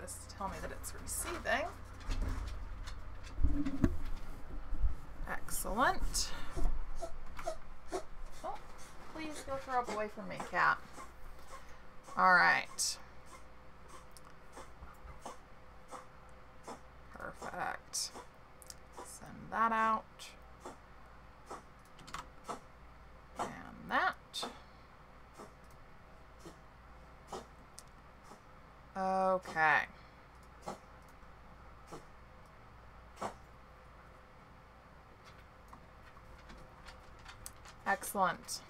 this to tell me that it's receiving. Excellent. Oh, please go throw up away from me, cat. All right. Perfect. Send that out. And that. Okay. Excellent.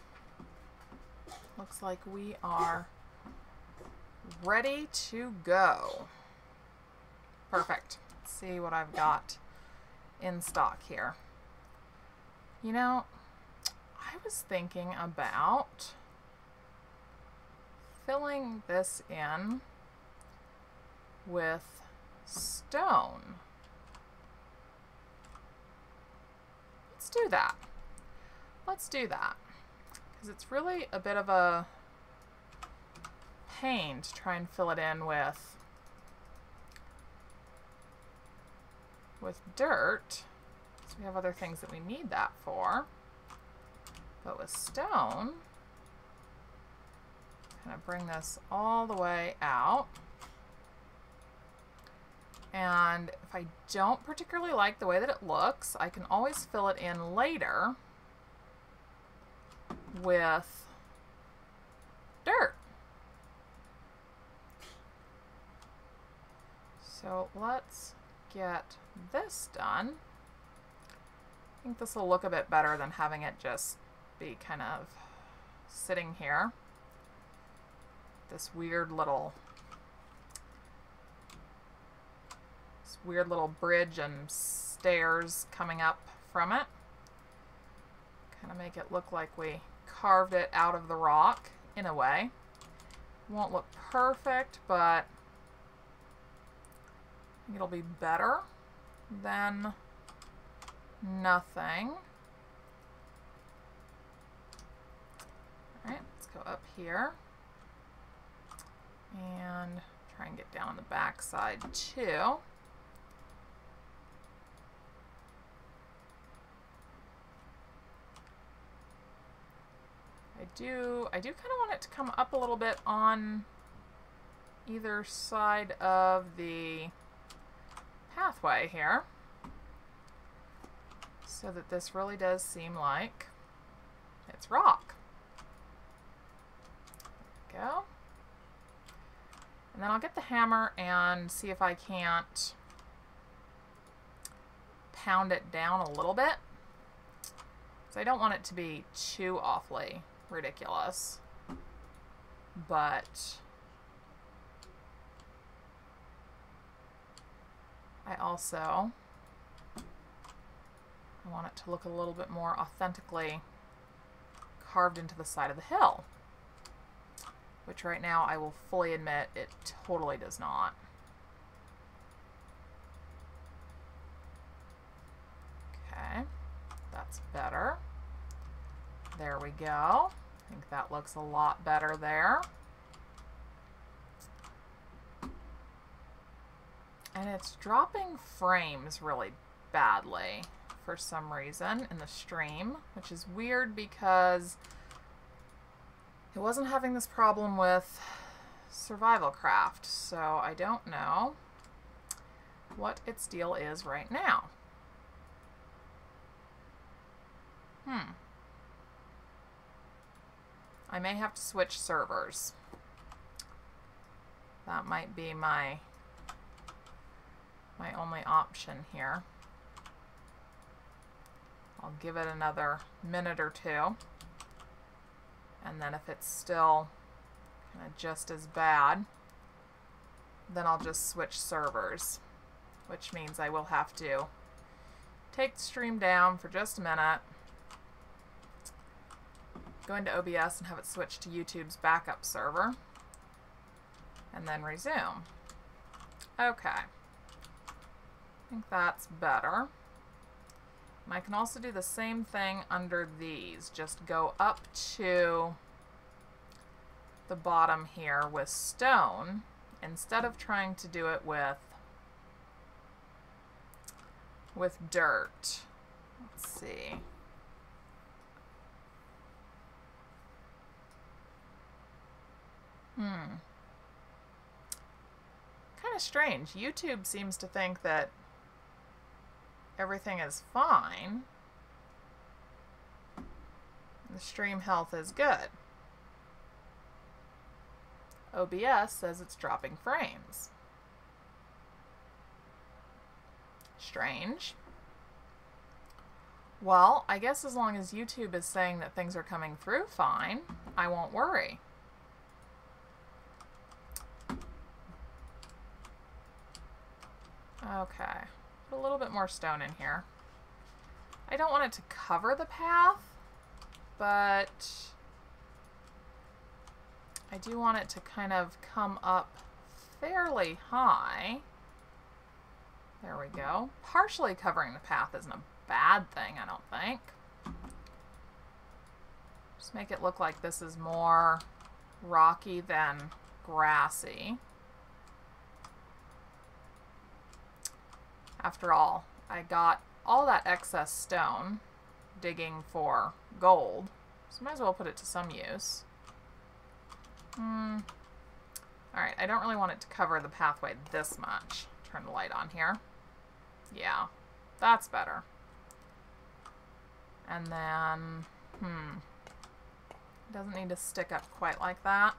Looks like we are ready to go. Perfect. Let's see what I've got in stock here. You know, I was thinking about filling this in with stone. Let's do that. Let's do that. Because it's really a bit of a pain to try and fill it in with dirt. So we have other things that we need that for. But with stone, kind of bring this all the way out. And if I don't particularly like the way that it looks, I can always fill it in later with dirt. So let's get this done. I think this will look a bit better than having it just be kind of sitting here. This weird little bridge and stairs coming up from it. Kind of make it look like we carved it out of the rock in a way. Won't look perfect, but I think it'll be better than nothing. Alright, let's go up here and try and get down the back side too. I do kind of want it to come up a little bit on either side of the pathway here, so that this really does seem like it's rock. There we go. And then I'll get the hammer and see if I can't pound it down a little bit. So I don't want it to be too awfully ridiculous, but I also want it to look a little bit more authentically carved into the side of the hill, which right now I will fully admit it totally does not. Okay, that's better. There we go. I think that looks a lot better there. And it's dropping frames really badly for some reason in the stream, which is weird because it wasn't having this problem with Survival Craft, so I don't know what its deal is right now. I may have to switch servers. That might be my only option here. I'll give it another minute or two, and then if it's still kind of just as bad, then I'll just switch servers, which means I will have to take the stream down for just a minute, go into OBS and have it switch to YouTube's backup server, and then resume. Okay. I think that's better. And I can also do the same thing under these. Just go up to the bottom here with stone instead of trying to do it with dirt. Let's see. Kind of strange. YouTube seems to think that everything is fine. The stream health is good. OBS says it's dropping frames. Strange. Well, I guess as long as YouTube is saying that things are coming through fine, I won't worry. Okay, put a little bit more stone in here. I don't want it to cover the path, but I do want it to kind of come up fairly high. There we go. Partially covering the path isn't a bad thing, I don't think. Just make it look like this is more rocky than grassy. After all, I got all that excess stone digging for gold, so might as well put it to some use. Alright, I don't really want it to cover the pathway this much. Turn the light on here. Yeah, that's better. And then, it doesn't need to stick up quite like that.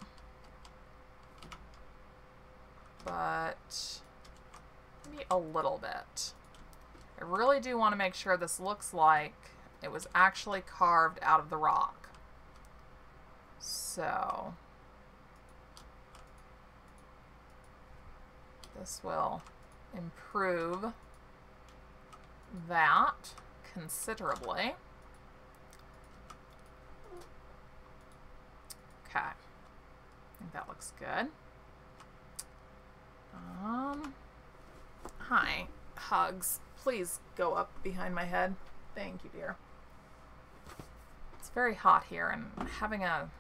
But maybe a little bit. I really do want to make sure this looks like it was actually carved out of the rock. So this will improve that considerably. Okay, I think that looks good. Hi, Hugs. Please go up behind my head. Thank you, dear. It's very hot here, and having a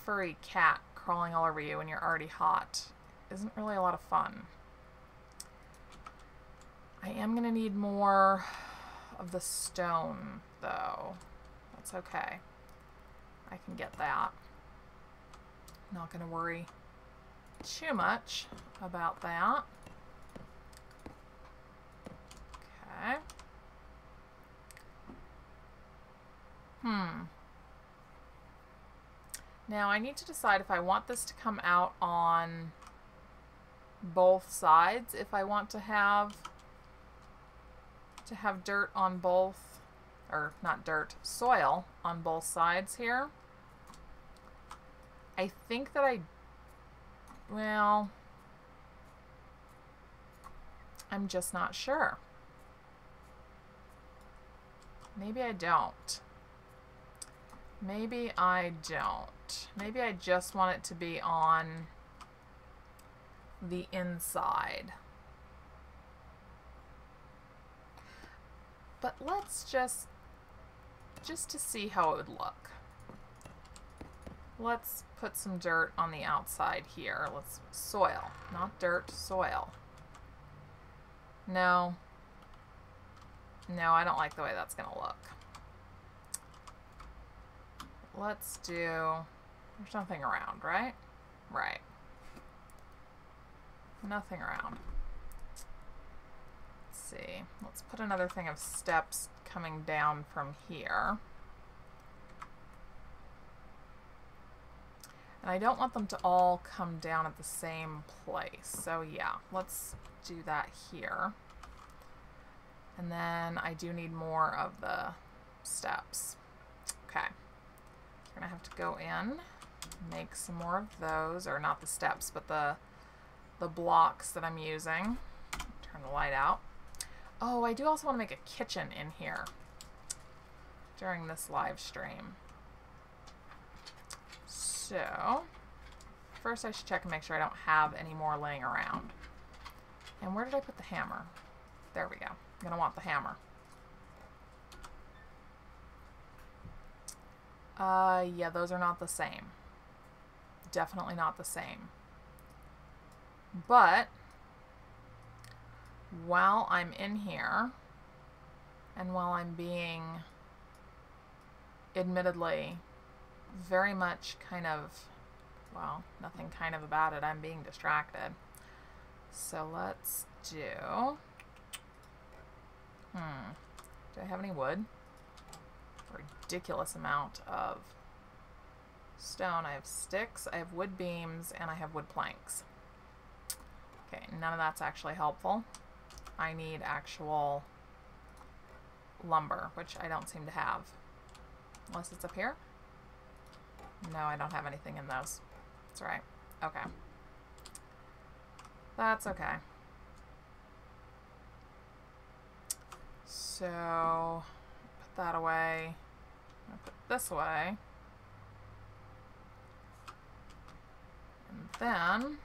furry cat crawling all over you when you're already hot isn't really a lot of fun. I am going to need more of the stone, though. That's okay. I can get that. Not going to worry too much about that. Okay. Now I need to decide if I want this to come out on both sides, if I want to have dirt on both, or not dirt, soil on both sides here. I think that well, I'm just not sure. Maybe I don't. Maybe I don't. Maybe I just want it to be on the inside. But let's just to see how it would look. Let's put some dirt on the outside here. Let's soil, not dirt, soil. No. No, I don't like the way that's gonna look. Let's do, there's nothing around, right? Right. Nothing around. Let's see. Let's put another thing of steps coming down from here. And I don't want them to all come down at the same place. So yeah, let's do that here. And then I do need more of the steps. Okay. We're gonna have to go in, make some more of those, or not the steps, but the blocks that I'm using. Turn the light out. Oh, I do also want to make a kitchen in here during this live stream. So, first I should check and make sure I don't have any more laying around. And where did I put the hammer? There we go. I'm gonna want the hammer. Yeah, those are not the same. Definitely not the same. But while I'm in here, and while I'm being admittedly very much kind of, well, nothing kind of about it, I'm being distracted. So let's do, do I have any wood? A ridiculous amount of stone. I have sticks, I have wood beams, and I have wood planks. Okay, none of that's actually helpful. I need actual lumber, which I don't seem to have. Unless it's up here? No, I don't have anything in those. That's right. Okay. That's okay. So, put that away. I'll put this away. And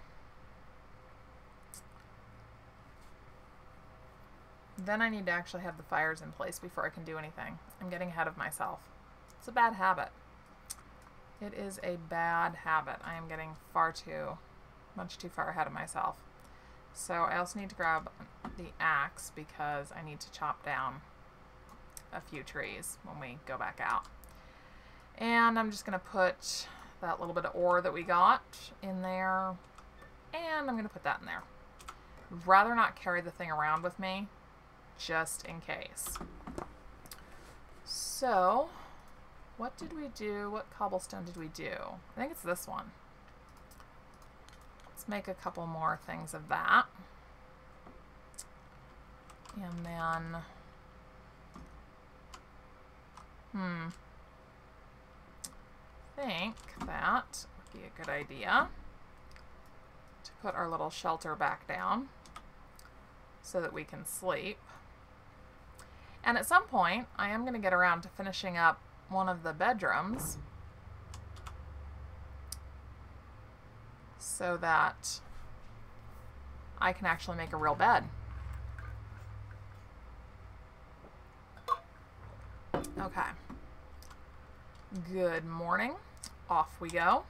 then I need to actually have the fires in place before I can do anything. I'm getting ahead of myself. It's a bad habit. It is a bad habit. I am getting much too far ahead of myself. So I also need to grab the axe because I need to chop down a few trees when we go back out. And I'm just going to put that little bit of ore that we got in there, and I'm going to put that in there. I'd rather not carry the thing around with me, just in case. So, what did we do? What cobblestone did we do? I think it's this one. Let's make a couple more things of that. And then, I think that would be a good idea to put our little shelter back down so that we can sleep. And at some point, I am going to get around to finishing up one of the bedrooms so that I can actually make a real bed. Okay. Good morning. Off we go.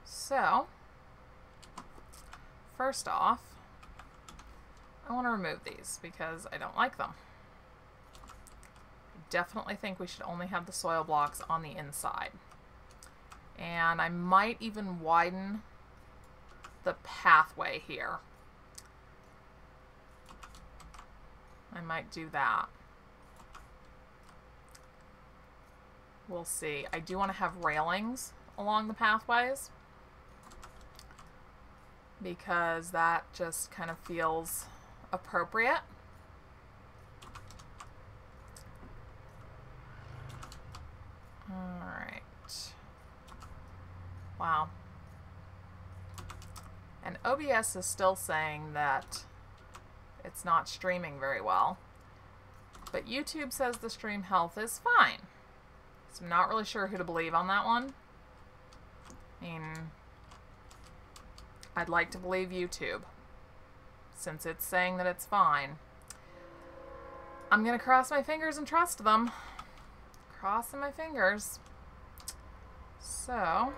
So, first off, I want to remove these because I don't like them. I definitely think we should only have the soil blocks on the inside. And I might even widen the pathway here. I might do that. We'll see. I do want to have railings along the pathways because that just kind of feels appropriate. All right. Wow. And OBS is still saying that it's not streaming very well, but YouTube says the stream health is fine. So I'm not really sure who to believe on that one. I mean, I'd like to believe YouTube, since it's saying that it's fine. I'm gonna cross my fingers and trust them. Crossing my fingers. So,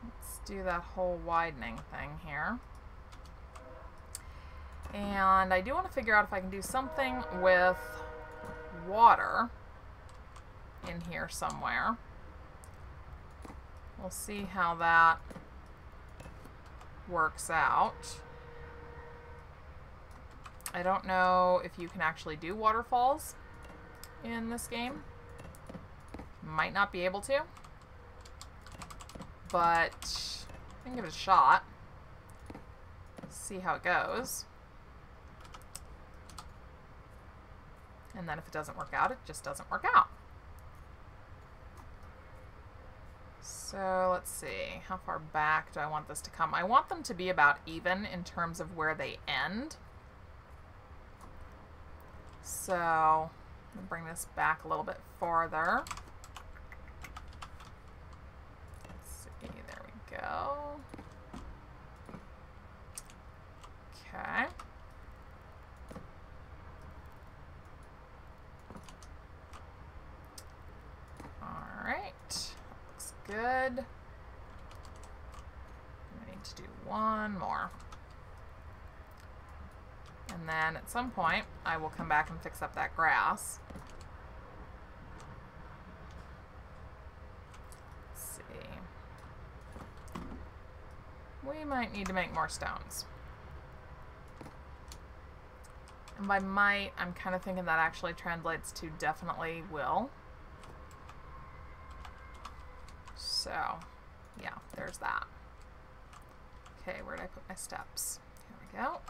let's do that whole widening thing here. And I do want to figure out if I can do something with water in here somewhere. We'll see how that works out. I don't know if you can actually do waterfalls in this game. Might not be able to, but I can give it a shot. See how it goes. And then if it doesn't work out, it just doesn't work out. So let's see, how far back do I want this to come? I want them to be about even in terms of where they end. So I'm gonna bring this back a little bit farther. Let's see, there we go. Okay. All good. We need to do one more. And then at some point, I will come back and fix up that grass. Let's see. We might need to make more stones. And by might, I'm kind of thinking that actually translates to definitely will. So, yeah, there's that. Okay, where did I put my steps? Here we go.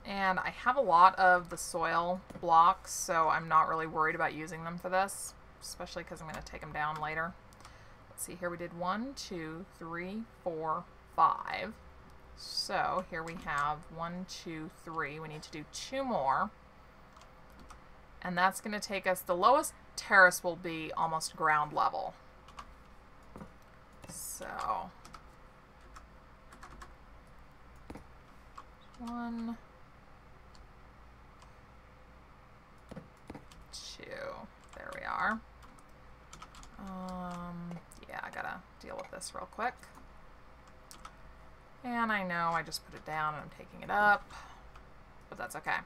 And I have a lot of the soil blocks, so I'm not really worried about using them for this, especially because I'm going to take them down later. Let's see, here we did 1, 2, 3, 4, 5. So here we have 1, 2, 3. We need to do 2 more. And that's going to take us, the lowest terrace will be almost ground level. So 1, 2. There we are. Yeah, I gotta deal with this real quick. And I know I just put it down and I'm taking it up, but that's okay.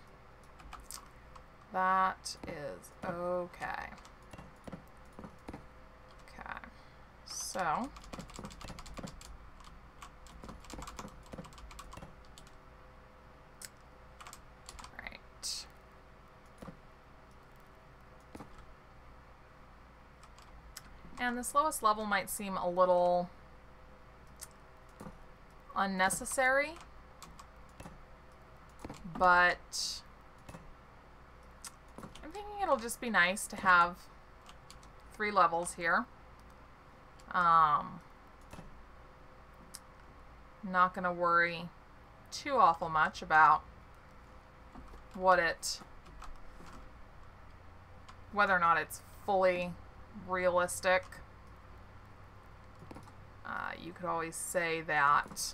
That is okay. Okay, so and this lowest level might seem a little unnecessary, but I'm thinking it'll just be nice to have 3 levels here. Not going to worry too awful much about whether or not it's fully realistic. You could always say that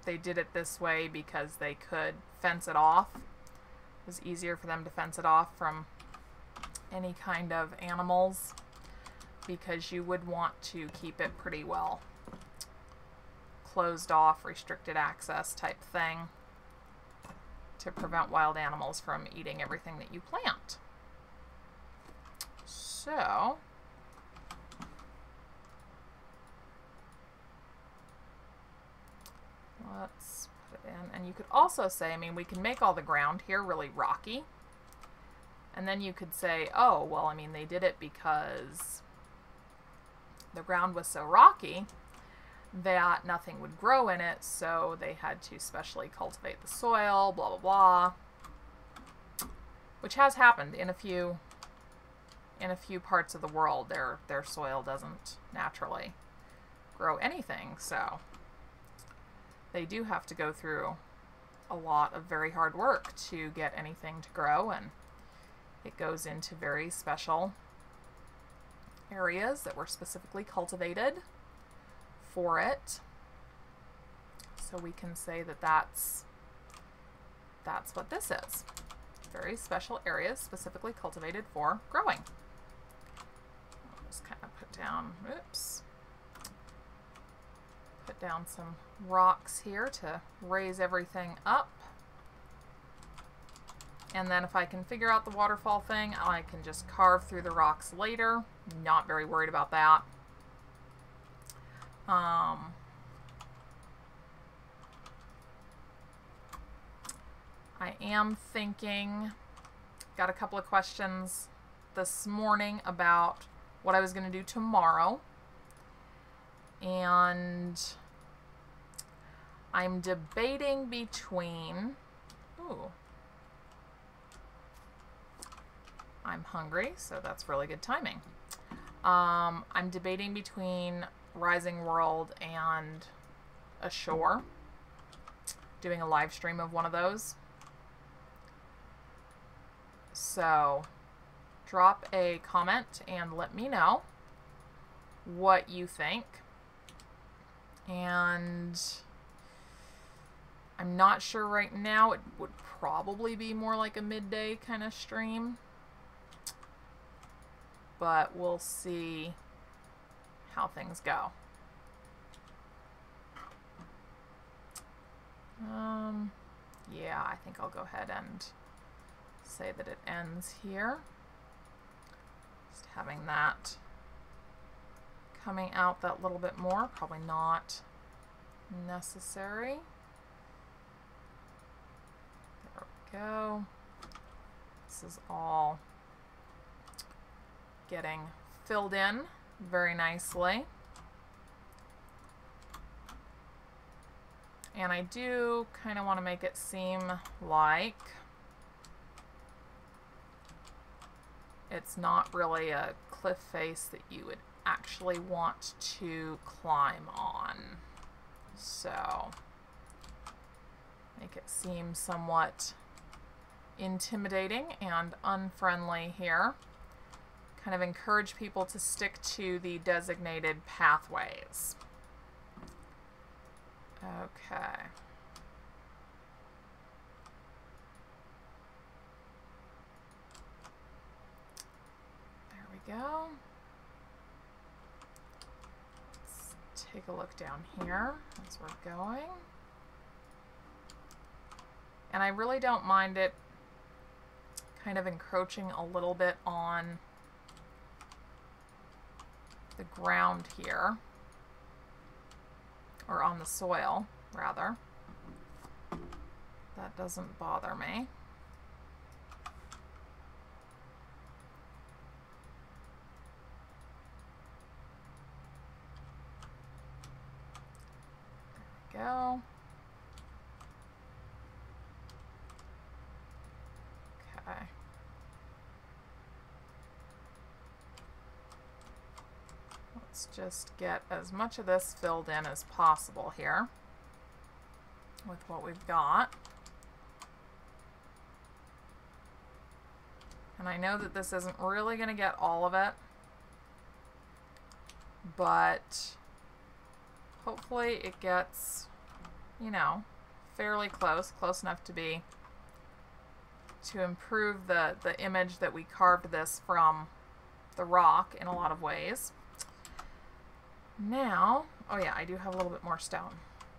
they did it this way because they could fence it off. It was easier for them to fence it off from any kind of animals, because you would want to keep it pretty well closed off, restricted access type thing, to prevent wild animals from eating everything that you plant. So let's put it in. And you could also say, I mean, we can make all the ground here really rocky. And then you could say, oh, well, I mean, they did it because the ground was so rocky that nothing would grow in it, so they had to specially cultivate the soil, blah, blah, blah. Which has happened in a few parts of the world. Their soil doesn't naturally grow anything, so they do have to go through a lot of very hard work to get anything to grow, and it goes into very special areas that were specifically cultivated for it. So we can say that that's what this is. Very special areas specifically cultivated for growing. I'll just kind of put down, oops, put down some rocks here to raise everything up. And then if I can figure out the waterfall thing, I can just carve through the rocks later. Not very worried about that. I am thinking, got a couple of questions this morning about what I was going to do tomorrow. And I'm debating between, ooh, I'm hungry, so that's really good timing. I'm debating between Rising World and Ashore, doing a live stream of one of those. So drop a comment and let me know what you think. And I'm not sure right now. It would probably be more like a midday kind of stream. but we'll see how things go. Yeah, I think I'll go ahead and say that it ends here. Just having that coming out that little bit more, probably not necessary. There we go. This is all getting filled in very nicely. And I do kind of want to make it seem like it's not really a cliff face that you would actually want to climb on. So make it seem somewhat intimidating and unfriendly here. Kind of encourage people to stick to the designated pathways. Okay. There we go. Let's take a look down here as we're going. And I really don't mind it kind of encroaching a little bit on the ground here. Or on the soil, rather. That doesn't bother me. There we go. Okay. Let's just get as much of this filled in as possible here with what we've got. And I know that this isn't really going to get all of it, but hopefully it gets, you know, fairly close enough to improve the image that we carved this from the rock in a lot of ways. Now, oh yeah, I do have a little bit more stone.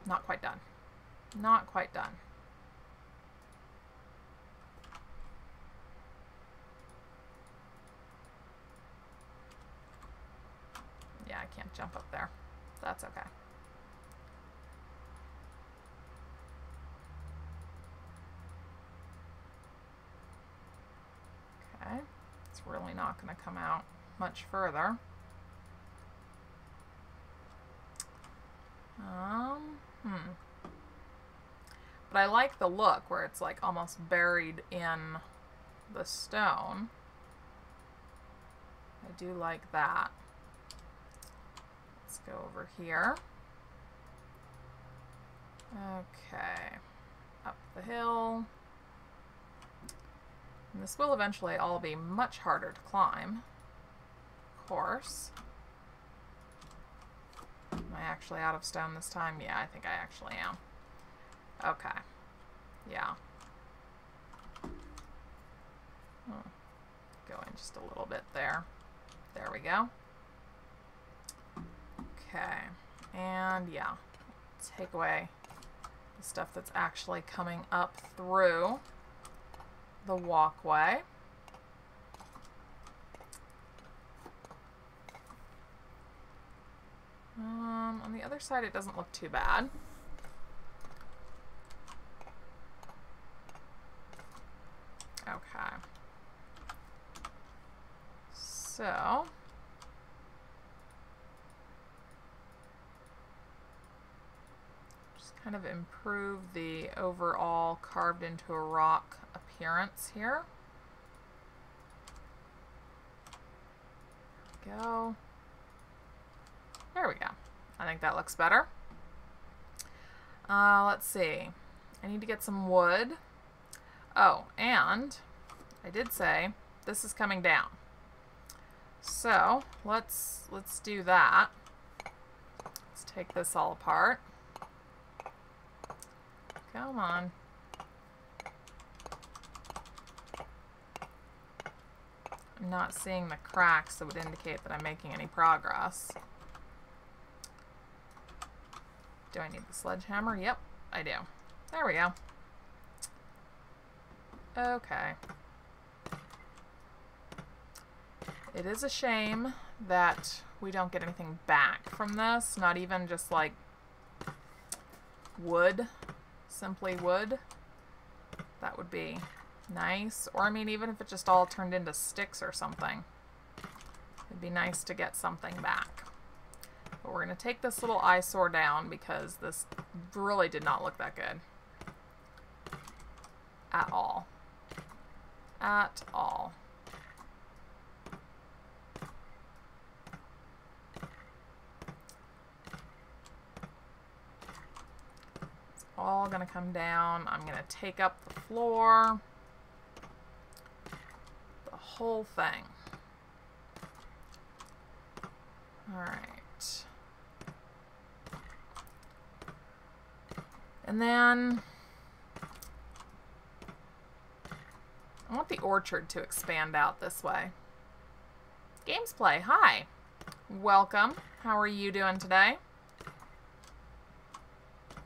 Not quite done. Not quite done. Yeah, I can't jump up there. That's okay. Okay, it's really not going to come out much further. But I like the look where it's like almost buried in the stone. I do like that. Let's go over here. Okay, up the hill. And this will eventually all be much harder to climb, of course. Am I actually out of stone this time? Yeah, I think I actually am. Okay. Yeah. Go in just a little bit there. There we go. Okay. And yeah, take away the stuff that's actually coming up through the walkway. On the other side, it doesn't look too bad. Okay. So, just kind of improve the overall carved into a rock appearance here. There we go. There we go. I think that looks better. Let's see. I need to get some wood. Oh, and I did say this is coming down. So let's do that. Let's take this all apart. Come on. I'm not seeing the cracks that would indicate that I'm making any progress. Do I need the sledgehammer? Yep, I do. There we go. Okay. It is a shame that we don't get anything back from this. Not even just like wood. Simply wood. That would be nice. Or I mean, even if it just all turned into sticks or something. It'd be nice to get something back. But we're going to take this little eyesore down because this really did not look that good. At all. At all. It's all going to come down. I'm going to take up the floor. The whole thing. All right. And then I want the orchard to expand out this way. Gamesplay, hi. Welcome. How are you doing today?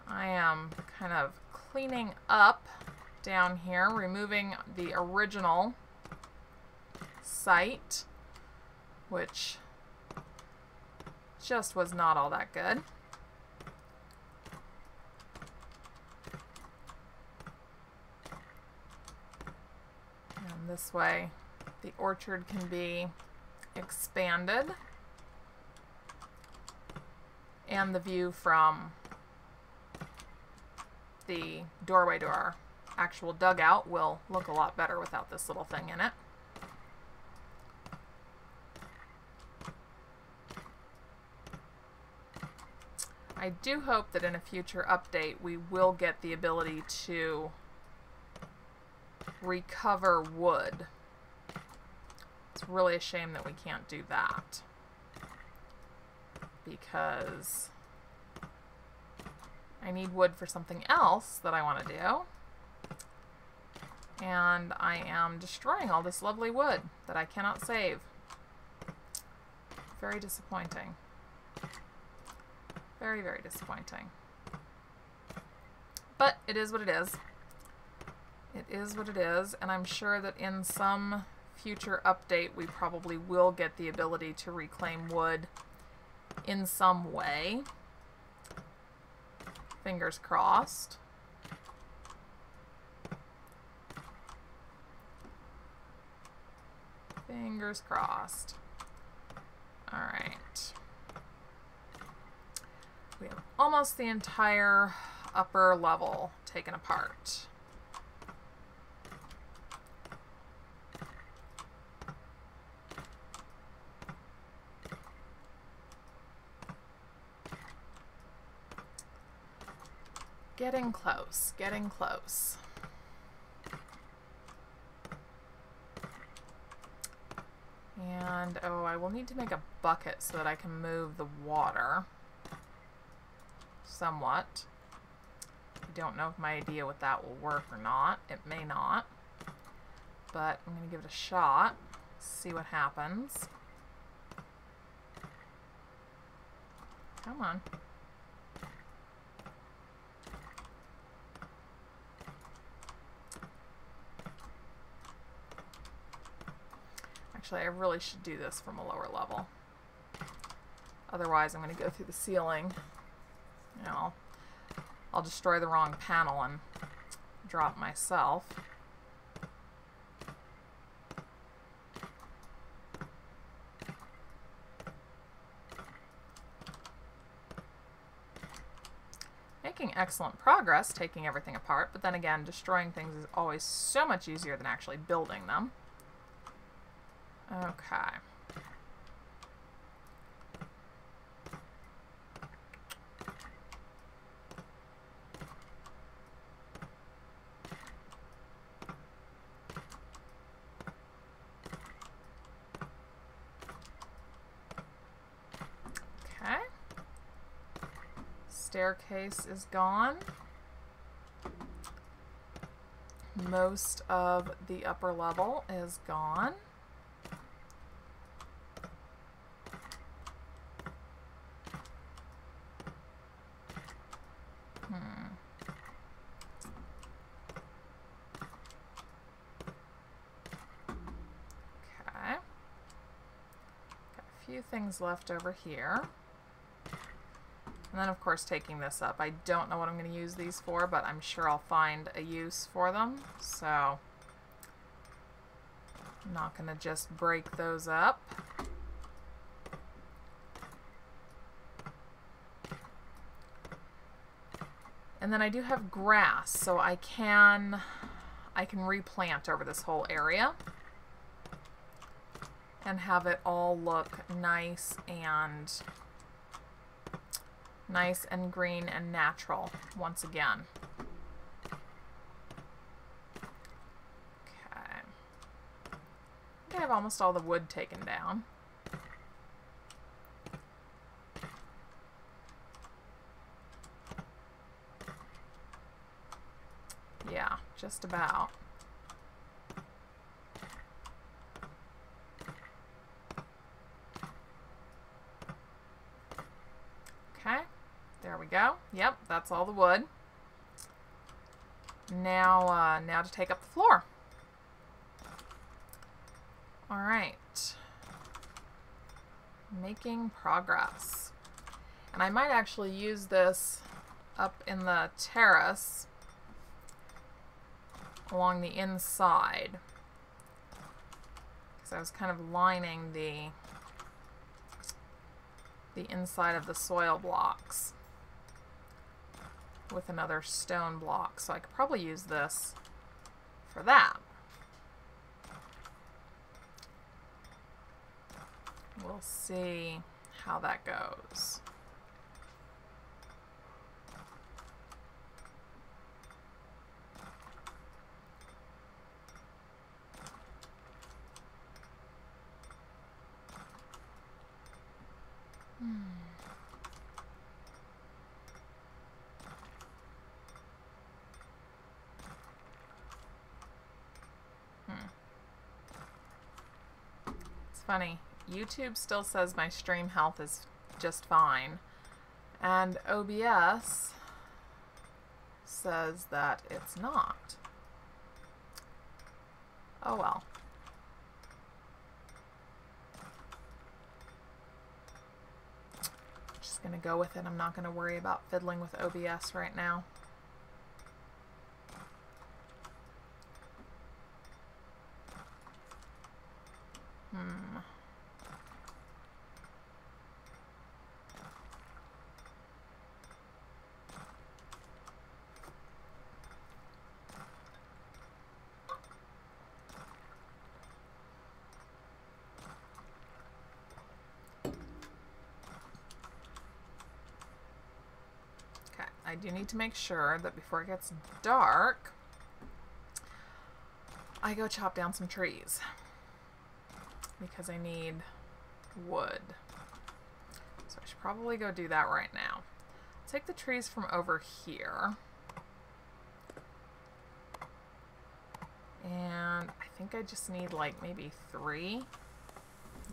I am kind of cleaning up down here, removing the original site, which just was not all that good. And this way, the orchard can be expanded. And the view from the doorway to our actual dugout will look a lot better without this little thing in it. I do hope that in a future update we will get the ability to recover wood. It's really a shame that we can't do that, because I need wood for something else that I want to do, and I am destroying all this lovely wood that I cannot save. Very disappointing. Very, very disappointing. But it is what it is. It is what it is, and I'm sure that in some future update we probably will get the ability to reclaim wood in some way. Fingers crossed. Fingers crossed. All right. We have almost the entire upper level taken apart. Getting close, getting close. And, oh, I will need to make a bucket so that I can move the water somewhat. I don't know if my idea with that will work or not. It may not. But I'm going to give it a shot, see what happens. Come on. Actually, I really should do this from a lower level. Otherwise, I'm going to go through the ceiling. You know, I'll destroy the wrong panel and drop myself. Making excellent progress taking everything apart, but then again, destroying things is always so much easier than actually building them. Okay. Okay. Staircase is gone. Most of the upper level is gone. few things left over here. And then, of course, taking this up. I don't know what I'm going to use these for, but I'm sure I'll find a use for them. So, I'm not going to just break those up. And then I do have grass, so I can replant over this whole area and have it all look nice and green and natural once again. Okay. I think I have almost all the wood taken down. Yeah, just about. Okay, there we go. Yep, that's all the wood. Now, now to take up the floor. All right, making progress. And I might actually use this up in the terrace along the inside, because I was kind of lining the inside of the soil blocks with another stone block, so I could probably use this for that. We'll see how that goes. It's funny. YouTube still says my stream health is just fine, and OBS says that it's not. Oh well. Just gonna go with it. I'm not gonna worry about fiddling with OBS right now. I do need to make sure that before it gets dark, I go chop down some trees, because I need wood. So I should probably go do that right now. Take the trees from over here. And I think I just need like maybe 3.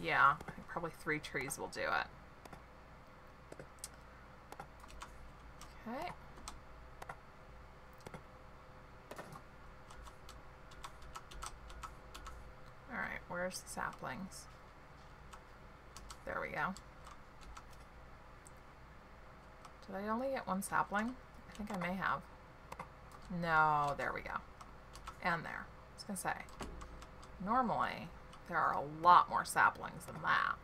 Yeah, I think probably 3 trees will do it. Okay. Alright, where's the saplings? There we go. Did I only get 1 sapling? I think I may have. No, there we go. And there. I was gonna say, normally there are a lot more saplings than that.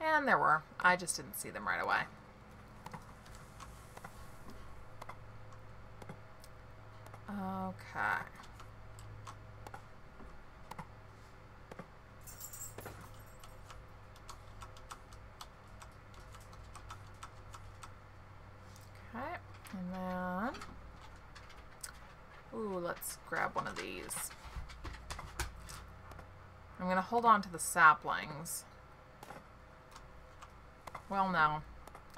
And there were. I just didn't see them right away. Okay. Okay, and then, ooh, let's grab one of these. I'm going to hold on to the saplings. Well, no,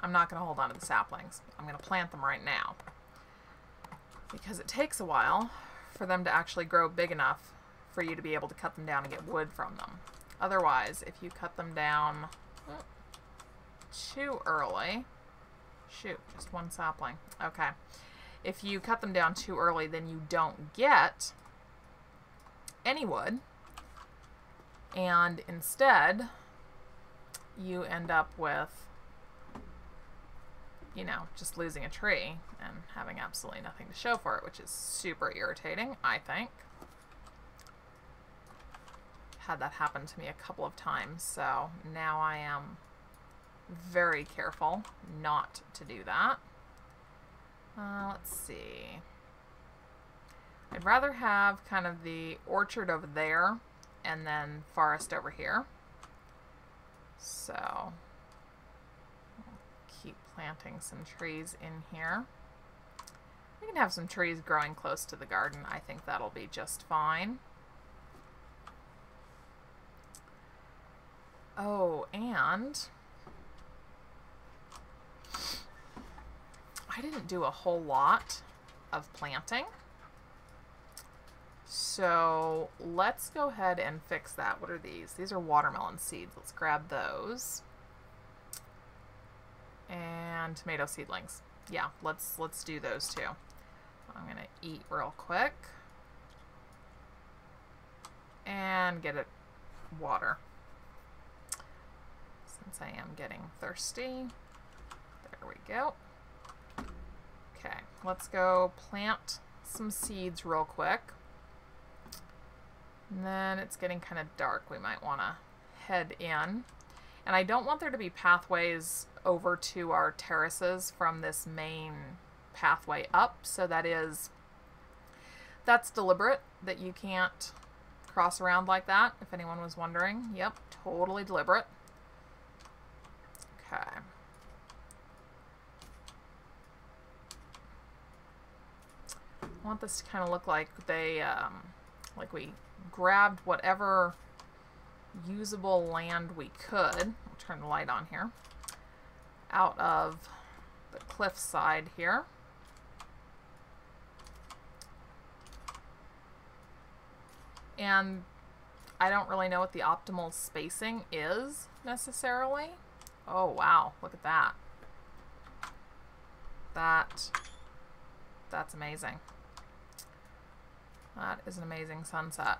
I'm not going to hold on to the saplings. I'm going to plant them right now, because it takes a while for them to actually grow big enough for you to be able to cut them down and get wood from them. Otherwise, if you cut them down too early, shoot, just 1 sapling. Okay. If you cut them down too early, then you don't get any wood. And instead, you end up with, you know, just losing a tree and having absolutely nothing to show for it, which is super irritating, I think. Had that happen to me a couple of times, so now I am very careful not to do that. Let's see. I'd rather have kind of the orchard over there and then forest over here. So I'll keep planting some trees in here. We can have some trees growing close to the garden. I think that'll be just fine. Oh, and I didn't do a whole lot of planting. So let's go ahead and fix that. What are these? These are watermelon seeds. Let's grab those. And tomato seedlings. Yeah, let's do those too. I'm gonna eat real quick and get it water, since I am getting thirsty. There we go. Okay, let's go plant some seeds real quick. And then it's getting kind of dark. We might want to head in. And I don't want there to be pathways over to our terraces from this main pathway up. So that's deliberate, that you can't cross around like that, if anyone was wondering. Yep, totally deliberate. Okay. I want this to kind of look like like we grabbed whatever usable land we could. I'll turn the light on here. Out of the cliff side here. And I don't really know what the optimal spacing is necessarily. Oh wow, look at that. That's amazing. That is an amazing sunset.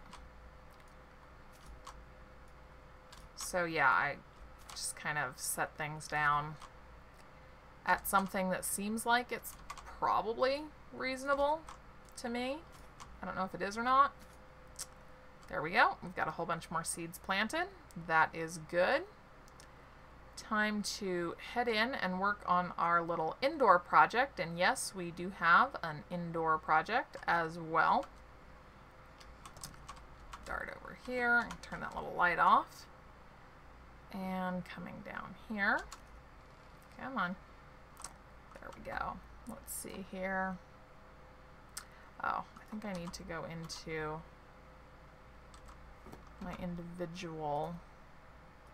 So yeah, I just kind of set things down at something that seems like it's probably reasonable to me. I don't know if it is or not. There we go. We've got a whole bunch more seeds planted. That is good. Time to head in and work on our little indoor project. And yes, we do have an indoor project as well. Dart over here and turn that little light off. And coming down here. Come on. There we go. Let's see here. Oh, I think I need to go into my individual.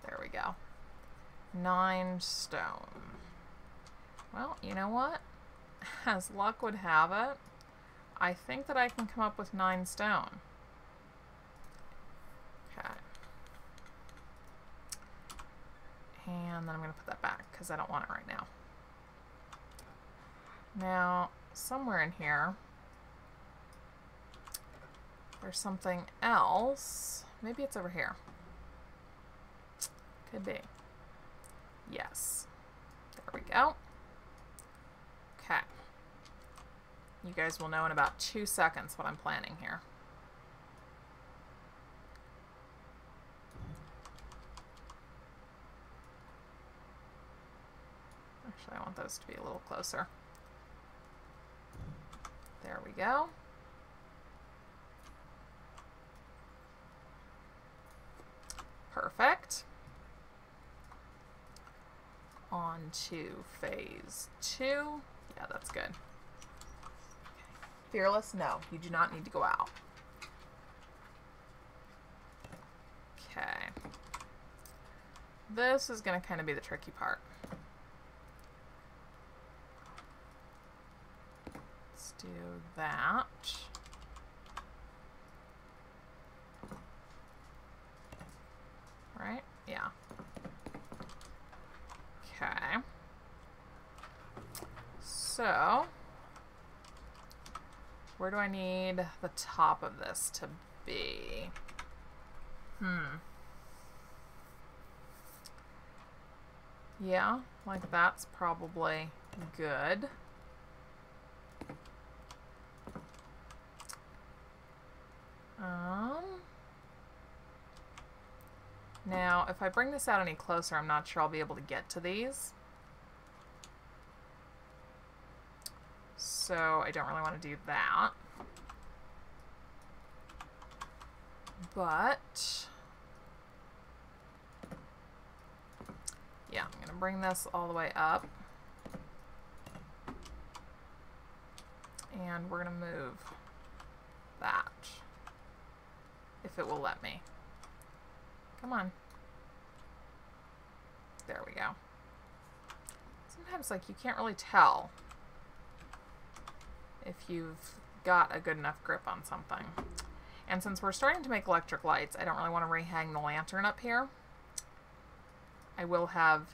There we go. 9 stone. Well, you know what? As luck would have it, I think that I can come up with 9 stone. Okay. And then I'm going to put that back because I don't want it right now. Now, somewhere in here, there's something else. Maybe it's over here. Could be. Yes. There we go. Okay. You guys will know in about 2 seconds what I'm planning here. Actually, I want those to be a little closer. There we go. Perfect. On to phase 2. Yeah, that's good. Fearless, no, you do not need to go out. Okay. This is going to kind of be the tricky part. Let's do that. Right? Yeah. Okay. So, where do I need the top of this to be? Yeah, like that's probably good. Now, if I bring this out any closer, I'm not sure I'll be able to get to these. So I don't really want to do that. But yeah, I'm going to bring this all the way up. And we're going to move that, if it will let me. Come on. There we go. Sometimes, like, you can't really tell if you've got a good enough grip on something. And since we're starting to make electric lights, I don't really want to rehang the lantern up here. I will have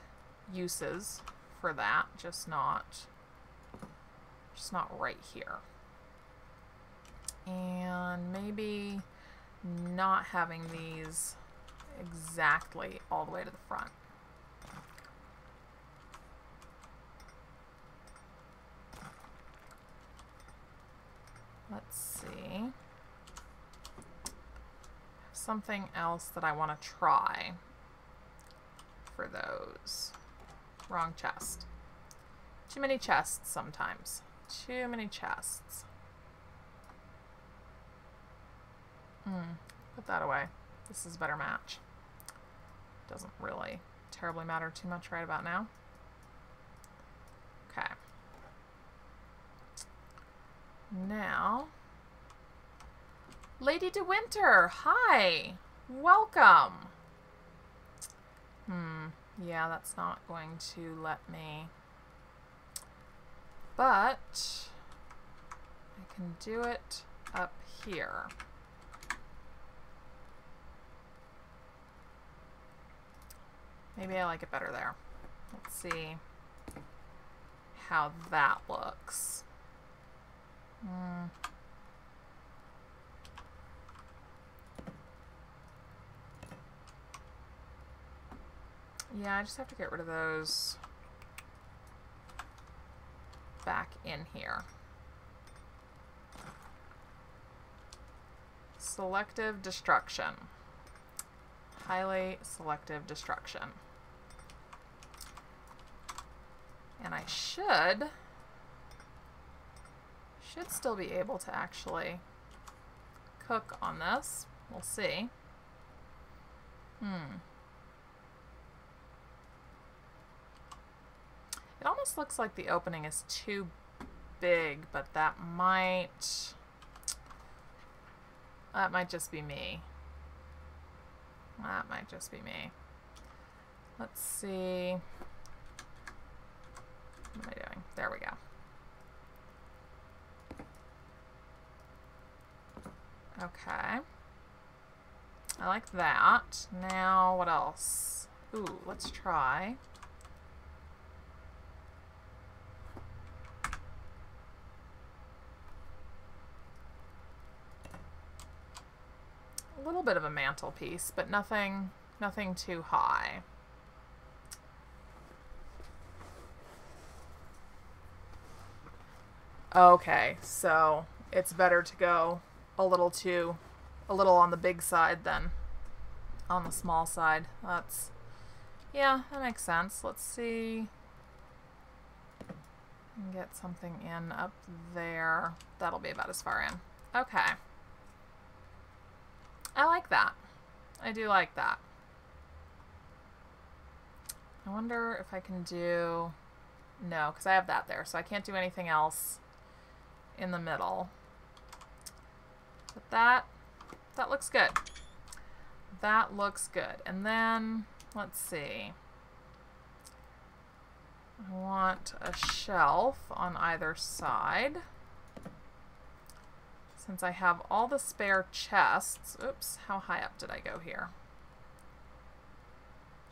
uses for that, just not right here. And maybe not having these exactly all the way to the front. Let's see. Something else that I want to try for those. Wrong chest. Too many chests sometimes. Too many chests. Put that away. This is a better match. Doesn't really terribly matter too much right about now. Okay. Now, Lady De Winter, hi! Welcome! Yeah, that's not going to let me. But I can do it up here. Maybe I like it better there. Let's see how that looks. Yeah, I just have to get rid of those back in here. Selective destruction. Highly selective destruction. And I should still be able to actually cook on this. We'll see. It almost looks like the opening is too big, but that might just be me. That might just be me. Let's see. What am I doing? There we go. Okay. I like that. Now, what else? Ooh, let's try. A little bit of a mantelpiece, but nothing too high. Okay, so it's better to go a little on the big side than on the small side. Yeah, that makes sense. Let's see. Get something in up there. That'll be about as far in. Okay. I like that. I do like that. I wonder if I can do... No, because I have that there, so I can't do anything else in the middle. But that looks good. That looks good. And then, let's see. I want a shelf on either side. Since I have all the spare chests. Oops, how high up did I go here?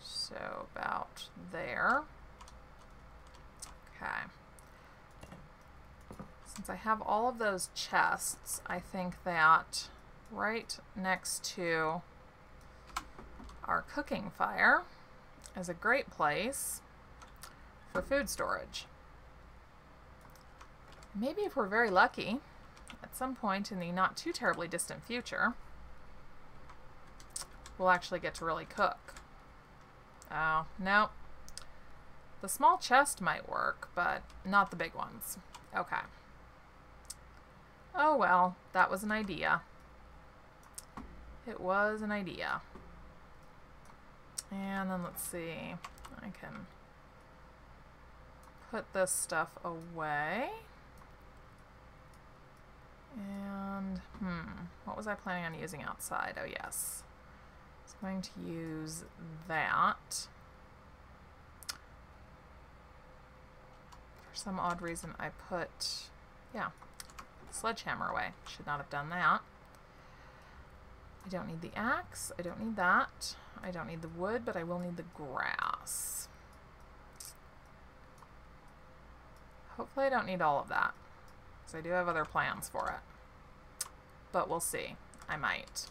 So about there. Okay. Since I have all of those chests, I think that right next to our cooking fire is a great place for food storage. Maybe if we're very lucky, at some point in the not too terribly distant future, we'll actually get to really cook. Oh, no. The small chest might work, but not the big ones. Okay. Oh well, that was an idea. It was an idea. And then let's see. I can put this stuff away. And, what was I planning on using outside? Oh, yes. I'm going to use that. For some odd reason, I put, sledgehammer away. Should not have done that. I don't need the axe. I don't need that. I don't need the wood, but I will need the grass. Hopefully I don't need all of that, because I do have other plans for it. But we'll see. I might.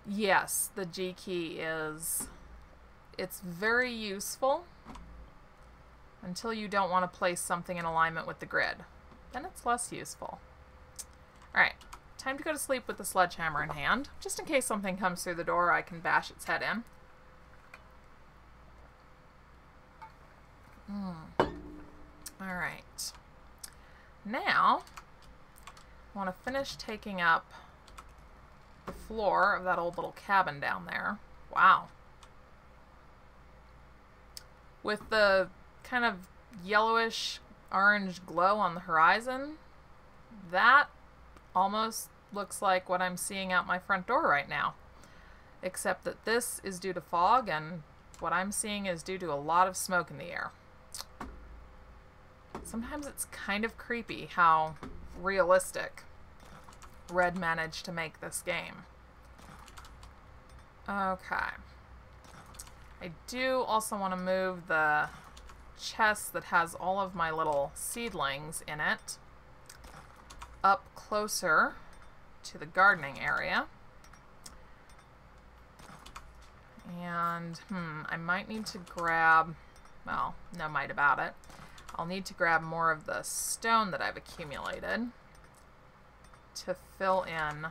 Yes, the G key is... It's very useful until you don't want to place something in alignment with the grid. Then it's less useful. Alright, time to go to sleep with the sledgehammer in hand. Just in case something comes through the door, I can bash its head in. Alright. Now, I want to finish taking up the floor of that old little cabin down there. Wow. With the kind of yellowish orange glow on the horizon, that almost looks like what I'm seeing out my front door right now. Except that this is due to fog, and what I'm seeing is due to a lot of smoke in the air. Sometimes it's kind of creepy how realistic Red managed to make this game. Okay. I do also want to move the chest that has all of my little seedlings in it up closer to the gardening area. And, I might need to grab, well, no might about it. I'll need to grab more of the stone that I've accumulated to fill in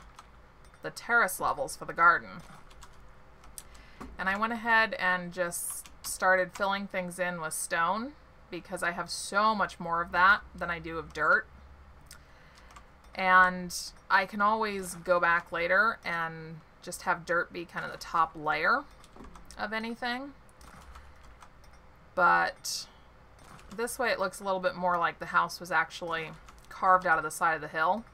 the terrace levels for the garden. And I went ahead and just started filling things in with stone because I have so much more of that than I do of dirt. And I can always go back later and just have dirt be kind of the top layer of anything. But this way it looks a little bit more like the house was actually carved out of the side of the hill,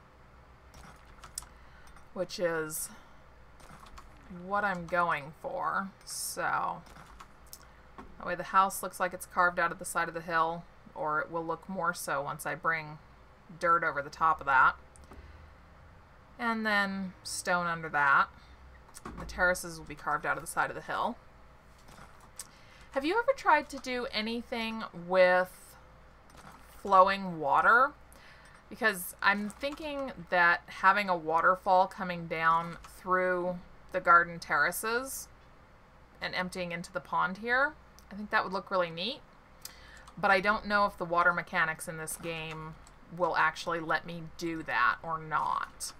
which is what I'm going for. So that way the house looks like it's carved out of the side of the hill, or it will look more so once I bring dirt over the top of that. And then stone under that. The terraces will be carved out of the side of the hill. Have you ever tried to do anything with flowing water? Because I'm thinking that having a waterfall coming down through the garden terraces and emptying into the pond here, I think that would look really neat. But I don't know if the water mechanics in this game will actually let me do that or not.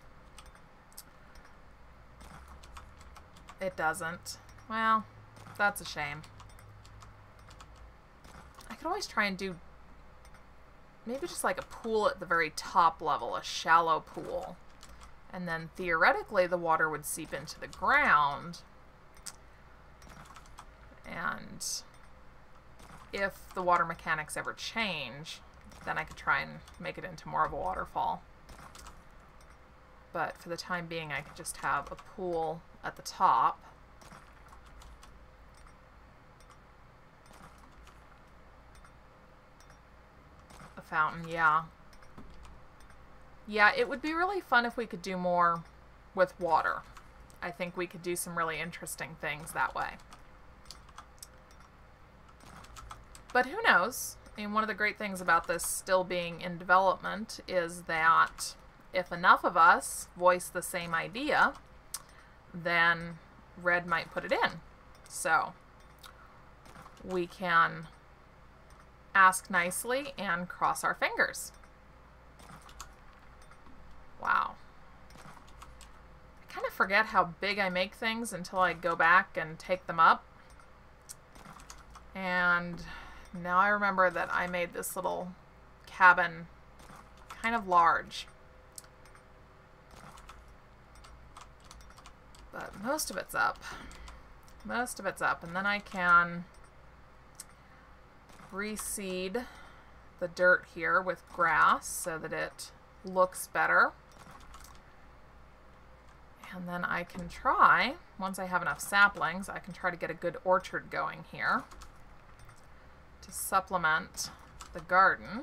It doesn't. Well, that's a shame. I could always try and do maybe just like a pool at the very top level, a shallow pool. And then theoretically the water would seep into the ground. And if the water mechanics ever change, then I could try and make it into more of a waterfall. But for the time being, I could just have a pool at the top. A fountain, yeah. Yeah, it would be really fun if we could do more with water. I think we could do some really interesting things that way. But who knows? I mean, one of the great things about this still being in development is that if enough of us voice the same idea, then Red might put it in. So we can ask nicely and cross our fingers. Wow. I kind of forget how big I make things until I go back and take them up. And now I remember that I made this little cabin kind of large. But most of it's up. Most of it's up. And then I can reseed the dirt here with grass so that it looks better. And then I can try, once I have enough saplings, I can try to get a good orchard going here to supplement the garden.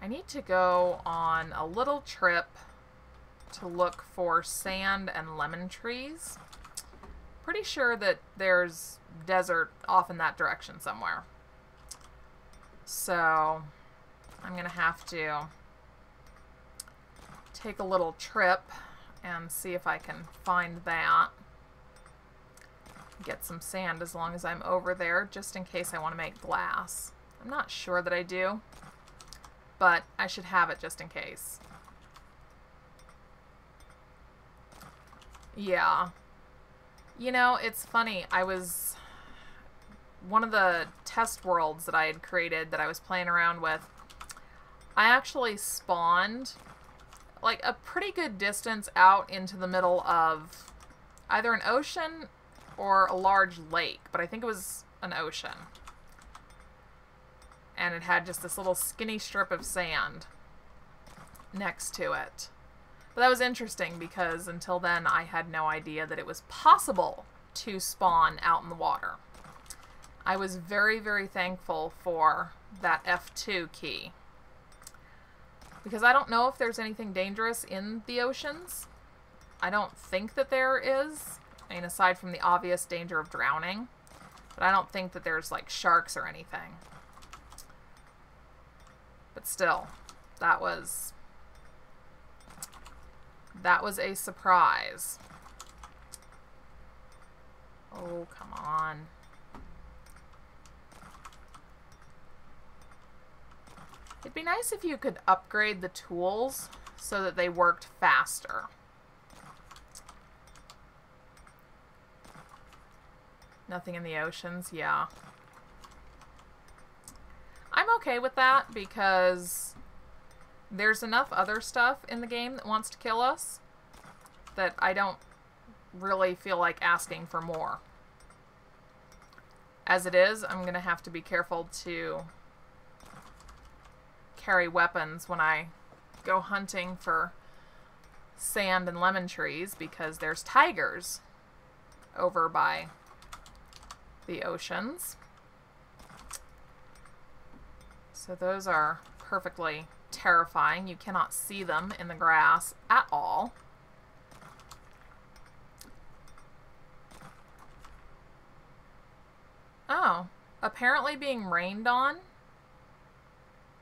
I need to go on a little trip to look for sand and lemon trees. Pretty sure that there's desert off in that direction somewhere. So I'm going to have to take a little trip and see if I can find that. Get some sand as long as I'm over there, just in case I want to make glass. I'm not sure that I do, but I should have it just in case. Yeah. You know, it's funny. One of the test worlds that I had created that I was playing around with, I actually spawned like a pretty good distance out into the middle of either an ocean or a large lake, but I think it was an ocean. And it had just this little skinny strip of sand next to it. But that was interesting because until then I had no idea that it was possible to spawn out in the water. I was very, very thankful for that F2 key. Because I don't know if there's anything dangerous in the oceans. I don't think that there is. I mean, aside from the obvious danger of drowning. But I don't think that there's like sharks or anything. But still, that was a surprise. Oh, come on. It'd be nice if you could upgrade the tools so that they worked faster. Nothing in the oceans, yeah. I'm okay with that because there's enough other stuff in the game that wants to kill us that I don't really feel like asking for more. As it is, I'm going to have to be careful to carry weapons when I go hunting for sand and lemon trees because there's tigers over by the oceans. So those are perfectly terrifying. You cannot see them in the grass at all. Oh, apparently being rained on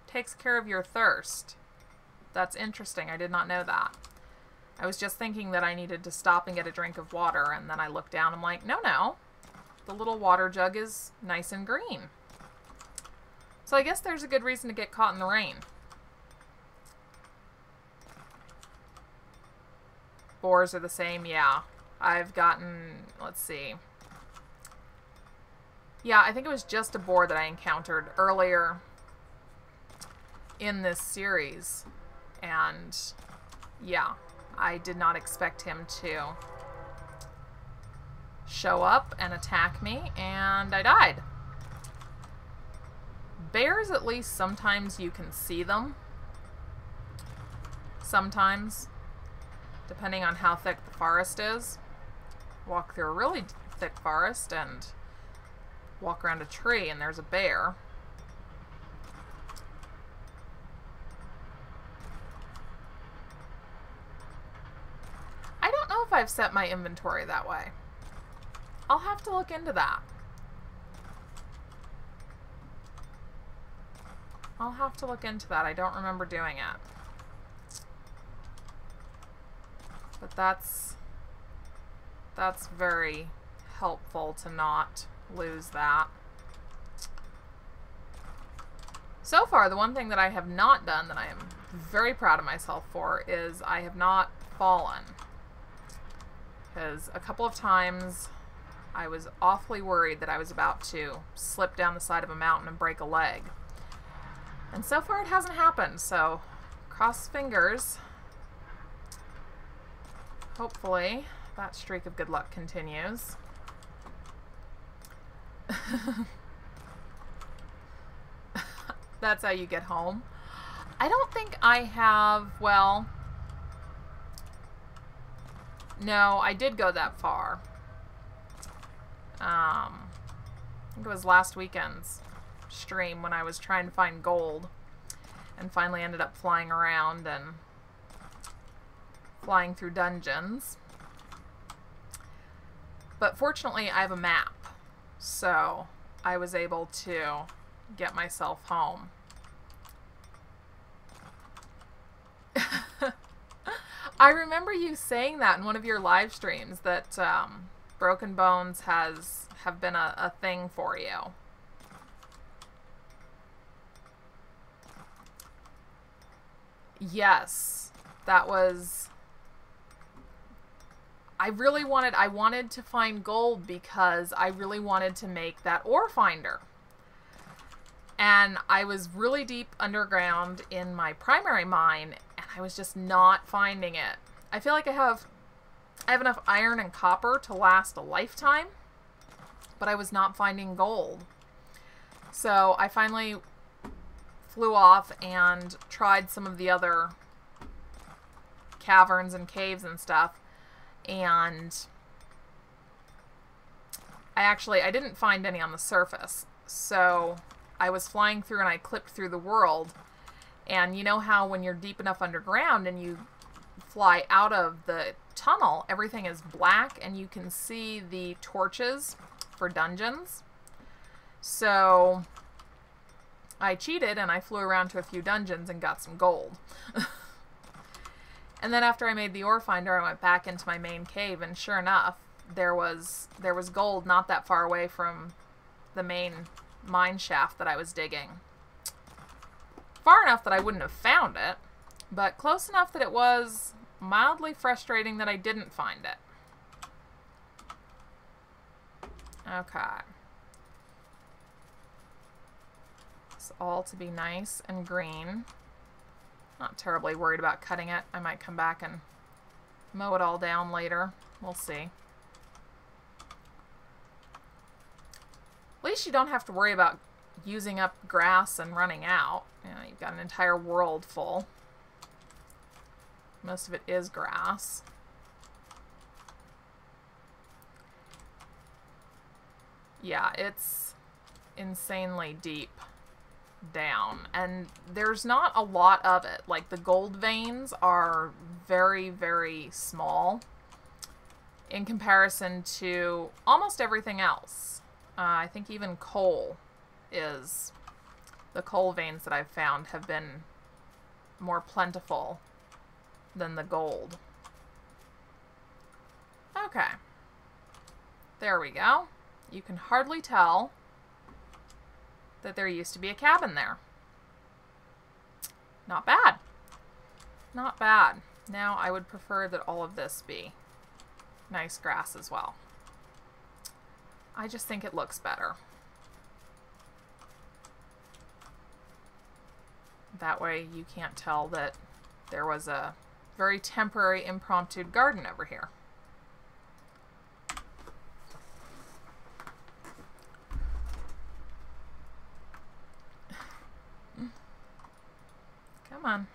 takes care of your thirst. That's interesting. I did not know that. I was just thinking that I needed to stop and get a drink of water, and then I looked down. I'm like, no. The little water jug is nice and green. So I guess there's a good reason to get caught in the rain. Boars are the same, yeah. I've gotten, let's see. Yeah, I think it was just a boar that I encountered earlier in this series. And yeah, I did not expect him to show up and attack me, and I died. Bears, at least sometimes you can see them. Sometimes, depending on how thick the forest is. Walk through a really thick forest and walk around a tree and there's a bear. I don't know if I've set my inventory that way. I'll have to look into that. I'll have to look into that. I don't remember doing it. But that's very helpful to not lose that. So far, the one thing that I have not done that I am very proud of myself for is I have not fallen. Because a couple of times I was awfully worried that I was about to slip down the side of a mountain and break a leg. And so far it hasn't happened, so cross fingers. Hopefully that streak of good luck continues. That's how you get home. I don't think I have, well, no, I did go that far. I think it was last weekend's stream when I was trying to find gold and finally ended up flying around and flying through dungeons. But fortunately, I have a map, so I was able to get myself home. I remember you saying that in one of your live streams, that Broken Bones have been a thing for you. Yes, that was... I wanted to find gold because I really wanted to make that ore finder. And I was really deep underground in my primary mine, and I was just not finding it. I feel like I have enough iron and copper to last a lifetime, but I was not finding gold. So I finally flew off and tried some of the other caverns and caves and stuff, and I didn't find any on the surface. So I was flying through and I clipped through the world, and you know how when you're deep enough underground and you fly out of the tunnel, everything is black and you can see the torches for dungeons. So I cheated and I flew around to a few dungeons and got some gold. And then after I made the ore finder, I went back into my main cave, and sure enough, there was gold not that far away from the main mine shaft that I was digging. Far enough that I wouldn't have found it, but close enough that it was mildly frustrating that I didn't find it. Okay. It's all to be nice and green. Not terribly worried about cutting it. I might come back and mow it all down later. We'll see. At least you don't have to worry about using up grass and running out. You know, you've got an entire world full. Most of it is grass. Yeah, it's insanely deep down, and there's not a lot of it. Like, the gold veins are very, very small in comparison to almost everything else. I think even coal is... The coal veins that I've found have been more plentiful than the gold. Okay. There we go. You can hardly tell that there used to be a cabin there. Not bad. Not bad. Now I would prefer that all of this be nice grass as well. I just think it looks better. That way you can't tell that there was a very temporary impromptu garden over here. Come on.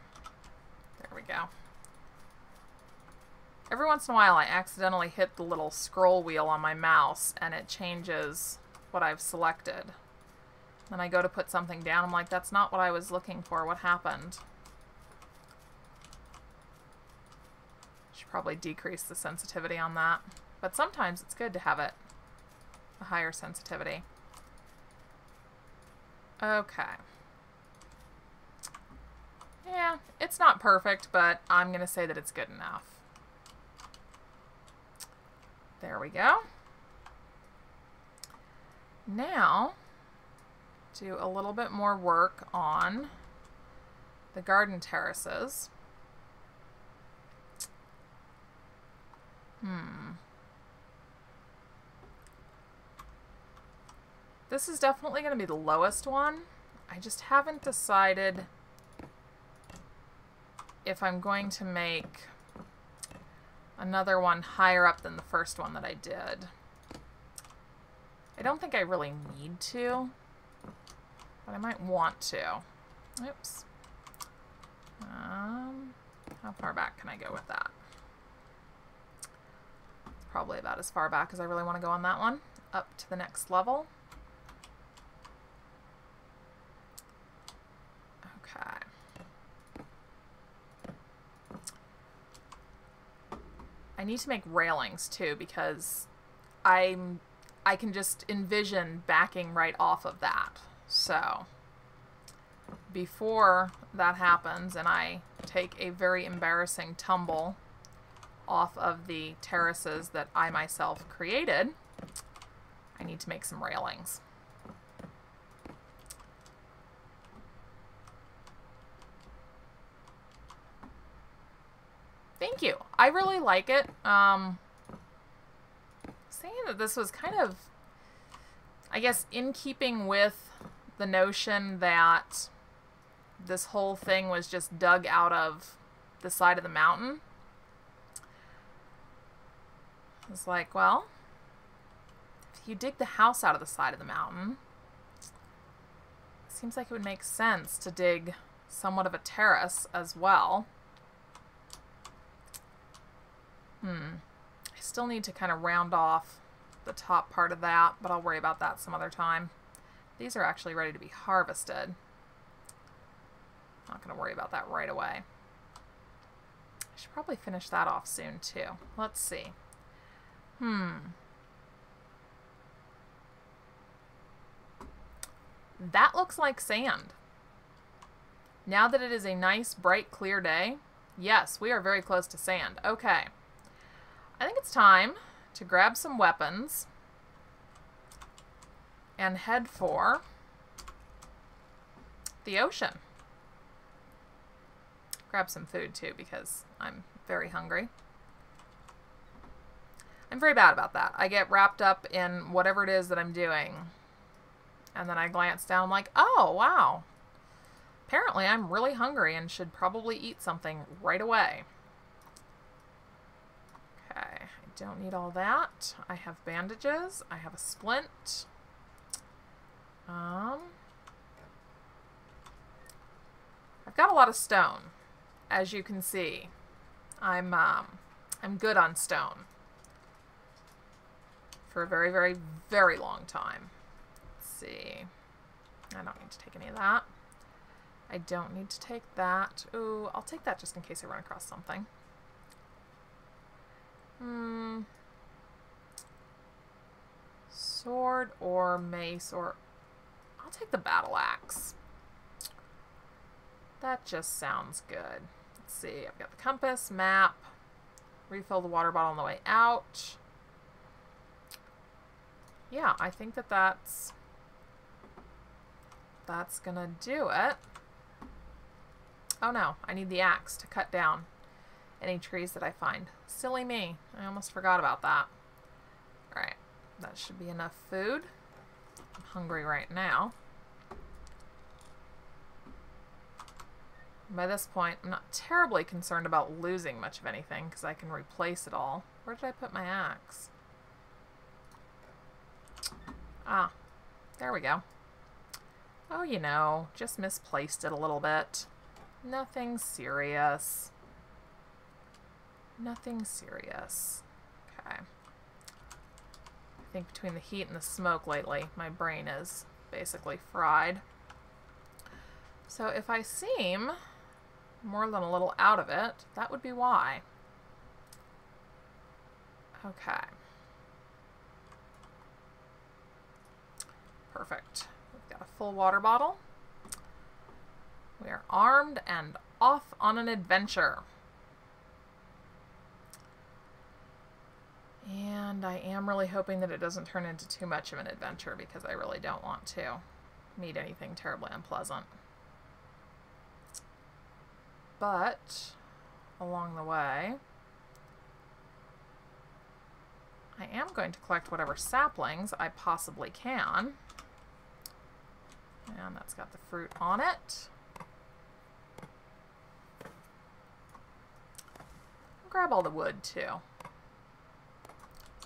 There we go. Every once in a while I accidentally hit the little scroll wheel on my mouse and it changes what I've selected. Then I go to put something down, I'm like, that's not what I was looking for. What happened? Should probably decrease the sensitivity on that. But sometimes it's good to have it a higher sensitivity. Okay. Yeah, it's not perfect, but I'm going to say that it's good enough. There we go. Now, do a little bit more work on the garden terraces. This is definitely going to be the lowest one. I just haven't decided if I'm going to make another one higher up than the first one that I did. I don't think I really need to, but I might want to. Oops. How far back can I go with that? It's probably about as far back as I really want to go on that one. Up to the next level. Okay. I need to make railings too, because I can just envision backing right off of that. So before that happens and I take a very embarrassing tumble off of the terraces that I myself created, I need to make some railings. Thank you. I really like it. Saying that this was kind of, I guess, in keeping with the notion that this whole thing was just dug out of the side of the mountain. It's like, well, if you dig the house out of the side of the mountain, it seems like it would make sense to dig somewhat of a terrace as well. I still need to kind of round off the top part of that, but I'll worry about that some other time. These are actually ready to be harvested. Not going to worry about that right away. I should probably finish that off soon too. Let's see. That looks like sand. Now that it is a nice, bright, clear day, yes, we are very close to sand. Okay. I think it's time to grab some weapons and head for the ocean. Grab some food too, because I'm very hungry. I'm very bad about that. I get wrapped up in whatever it is that I'm doing, and then I glance down, I'm like, oh, wow. Apparently I'm really hungry and should probably eat something right away. Okay, I don't need all that. I have bandages. I have a splint. I've got a lot of stone, as you can see. I'm good on stone for a very, very, very long time. Let's see. I don't need to take any of that. I don't need to take that. Ooh, I'll take that just in case I run across something. Sword or mace, or I'll take the battle axe. That just sounds good. Let's see, I've got the compass, map, refill the water bottle on the way out. Yeah, I think that that's gonna do it. Oh no, I need the axe to cut down any trees that I find. Silly me, I almost forgot about that. Alright, that should be enough food. I'm hungry right now. By this point, I'm not terribly concerned about losing much of anything because I can replace it all. Where did I put my axe? Ah, there we go. Oh, you know, just misplaced it a little bit. Nothing serious. Nothing serious. Okay. I think between the heat and the smoke lately, my brain is basically fried. So if I seem more than a little out of it, that would be why. Okay. Perfect. We've got a full water bottle. We are armed and off on an adventure. And I am really hoping that it doesn't turn into too much of an adventure because I really don't want to meet anything terribly unpleasant. But along the way, I am going to collect whatever saplings I possibly can. And that's got the fruit on it. I'll grab all the wood too,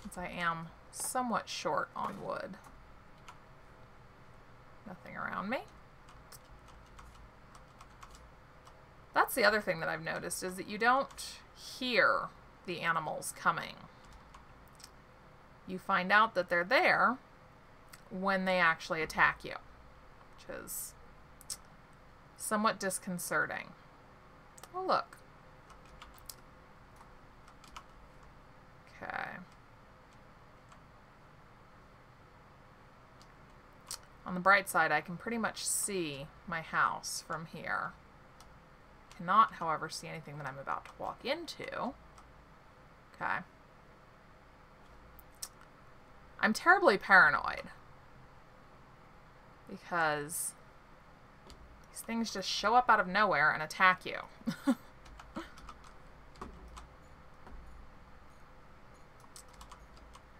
since I am somewhat short on wood. Nothing around me. That's the other thing that I've noticed, is that you don't hear the animals coming. You find out that they're there when they actually attack you, which is somewhat disconcerting. Oh, look. Okay. On the bright side, I can pretty much see my house from here. Cannot, however, see anything that I'm about to walk into. Okay. I'm terribly paranoid because these things just show up out of nowhere and attack you.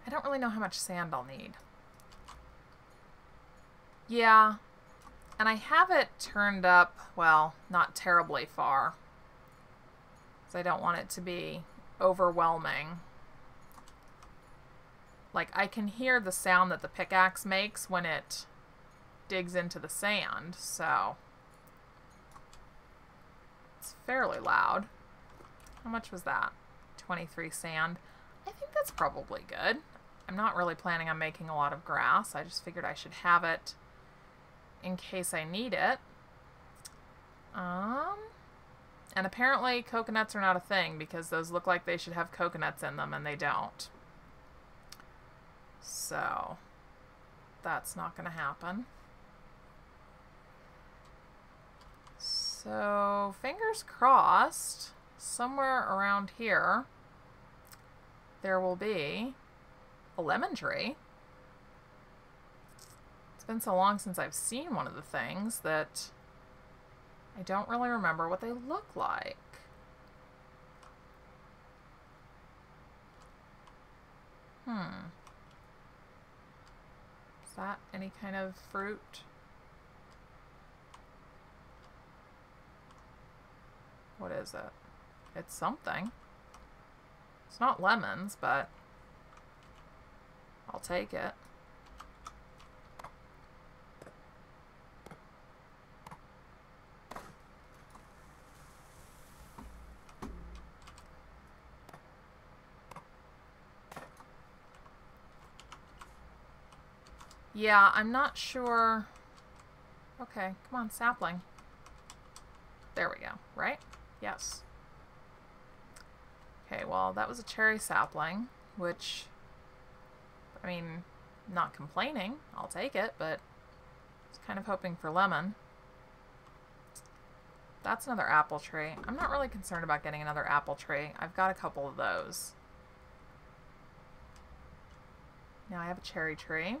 I don't really know how much sand I'll need. Yeah, and I have it turned up, well, not terribly far, because I don't want it to be overwhelming. Like, I can hear the sound that the pickaxe makes when it digs into the sand, so it's fairly loud. How much was that? 23 sand. I think that's probably good. I'm not really planning on making a lot of grass. I just figured I should have it in case I need it. And apparently coconuts are not a thing because those look like they should have coconuts in them and they don't. So that's not going to happen. So fingers crossed, somewhere around here there will be a lemon tree. It's been so long since I've seen one of the things that I don't really remember what they look like. Is that any kind of fruit? What is it? It's something. It's not lemons, but I'll take it. Yeah, I'm not sure. Okay, come on, sapling. There we go, right? Yes. Okay, well, that was a cherry sapling, which, I mean, not complaining. I'll take it, but I was kind of hoping for lemon. That's another apple tree. I'm not really concerned about getting another apple tree. I've got a couple of those. Now I have a cherry tree.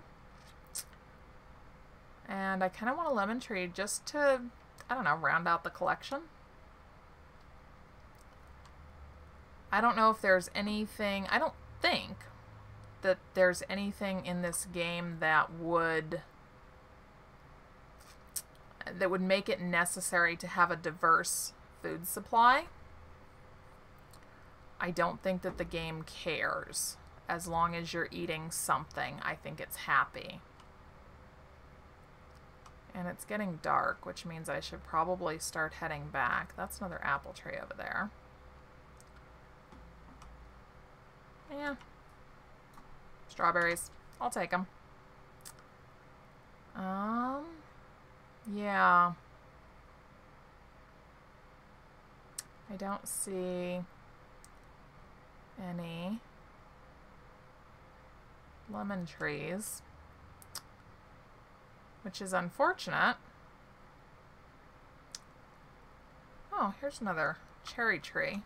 And I kind of want a lemon tree just to, I don't know, round out the collection. I don't know if there's anything, I don't think that there's anything in this game that would make it necessary to have a diverse food supply. I don't think that the game cares. As long as you're eating something, I think it's happy. And it's getting dark, which means I should probably start heading back. That's another apple tree over there. Yeah. Strawberries. I'll take them. Yeah. I don't see any lemon trees, which is unfortunate. Oh, here's another cherry tree.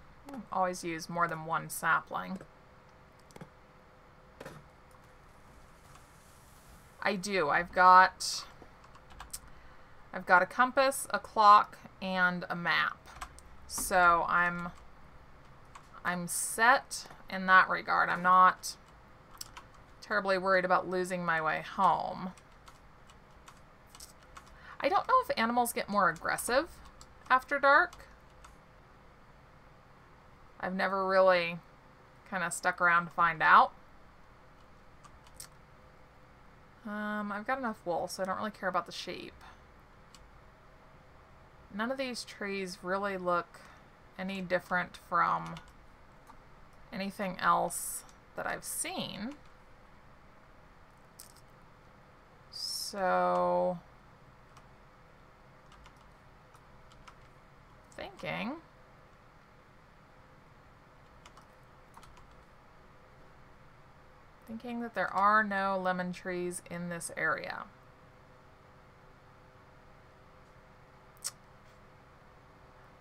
Always use more than one sapling. I do. I've got a compass, a clock, and a map. So I'm set in that regard. I'm not terribly worried about losing my way home. I don't know if animals get more aggressive after dark. I've never really kind of stuck around to find out. I've got enough wool, so I don't really care about the sheep. None of these trees really look any different from anything else that I've seen. So, thinking that there are no lemon trees in this area.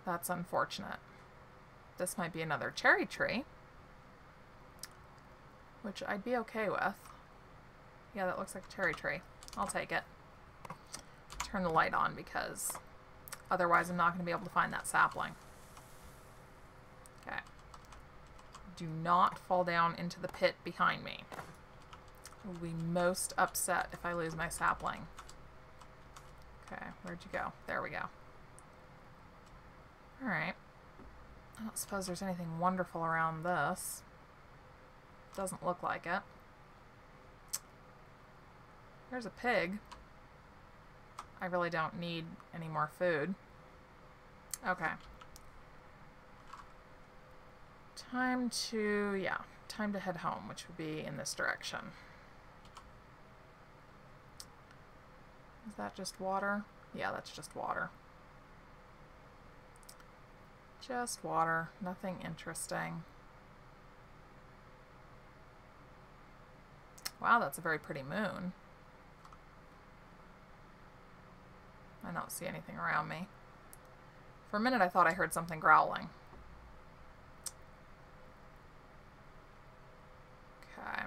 That's unfortunate. This might be another cherry tree, which I'd be okay with. Yeah, that looks like a cherry tree. I'll take it. Turn the light on because otherwise I'm not going to be able to find that sapling. Okay. Do not fall down into the pit behind me. I will be most upset if I lose my sapling. Okay, where'd you go? There we go. Alright. I don't suppose there's anything wonderful around this. Doesn't look like it. There's a pig. I really don't need any more food. Okay. Time to head home, which would be in this direction. Is that just water? Yeah, that's just water. Just water. Nothing interesting. Wow, that's a very pretty moon. I don't see anything around me. For a minute I thought I heard something growling. Okay.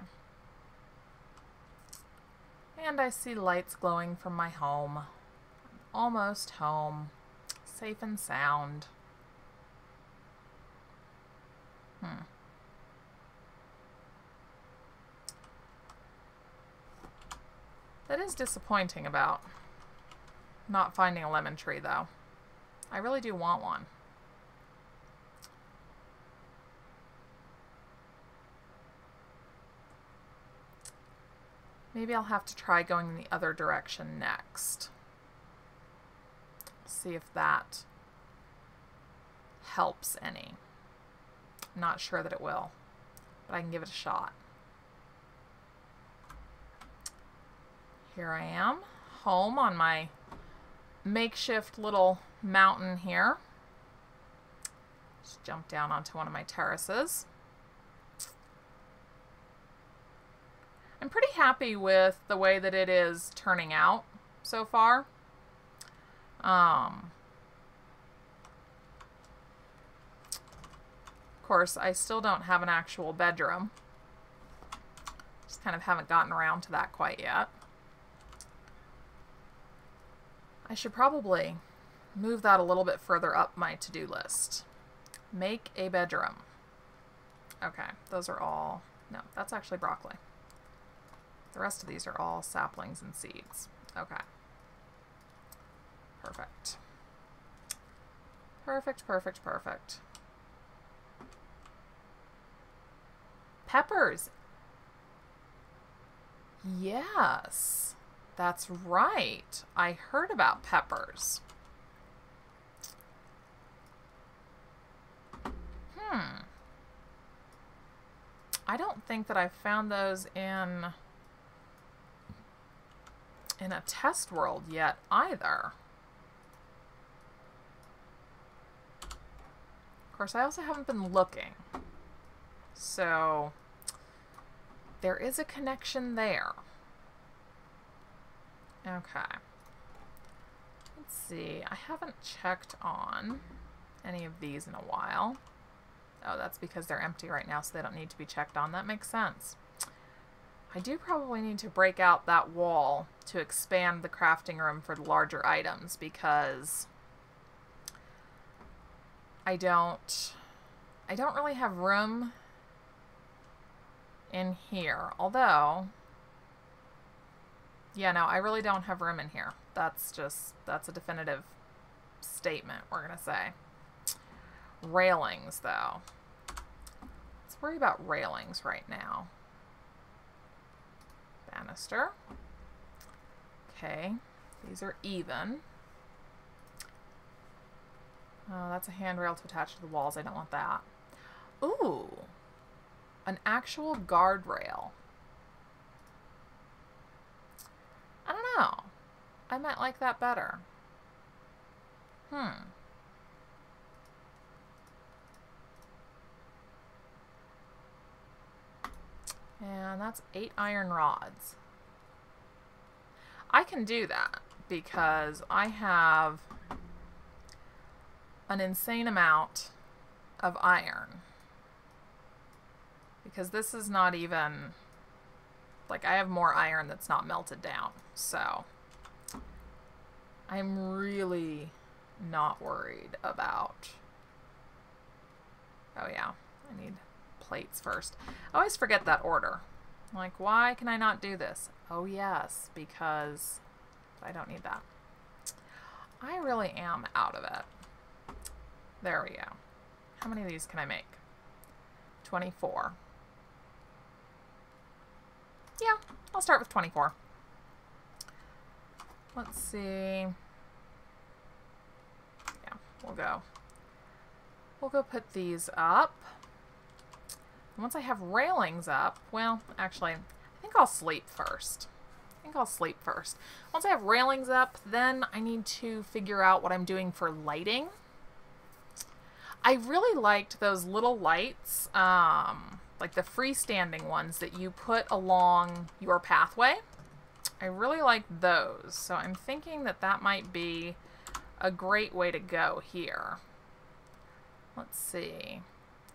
And I see lights glowing from my home. I'm almost home. Safe and sound. That is disappointing about not finding a lemon tree, though. I really do want one. Maybe I'll have to try going in the other direction next. See if that helps any. I'm not sure that it will, but I can give it a shot. Here I am, home on my makeshift little mountain here. Just jump down onto one of my terraces. I'm pretty happy with the way that it is turning out so far. Of course, I still don't have an actual bedroom. Just kind of haven't gotten around to that quite yet. I should probably move that a little bit further up my to-do list. Make a bedroom. Okay, those are all... No, that's actually broccoli. The rest of these are all saplings and seeds. Okay. Perfect. Perfect, perfect, perfect. Peppers. Yes. That's right. I heard about peppers. I don't think that I've found those in a test world yet either. Of course, I also haven't been looking. So there is a connection there. Okay. Let's see. I haven't checked on any of these in a while. Oh, that's because they're empty right now, so they don't need to be checked on. That makes sense. I do probably need to break out that wall to expand the crafting room for the larger items, because I don't really have room in here. Although, yeah, no, I really don't have room in here. That's a definitive statement, we're gonna say. Railings, though. Let's worry about railings right now. Banister. Okay, these are even. Oh, that's a handrail to attach to the walls. I don't want that. Ooh, an actual guardrail. I don't know. I might like that better. And that's 8 iron rods. I can do that because I have an insane amount of iron. Because this is not even, like, I have more iron that's not melted down. So I'm really not worried about, oh yeah, I need plates first. I always forget that order. Like, why can I not do this? Oh yes, because I don't need that. I really am out of it. There we go. How many of these can I make? 24. Yeah, I'll start with 24. Let's see. Yeah, we'll go put these up. Once I have railings up, well, actually, I think I'll sleep first. Once I have railings up, then I need to figure out what I'm doing for lighting. I really liked those little lights, like the freestanding ones that you put along your pathway. I really like those, so I'm thinking that that might be a great way to go here. Let's see.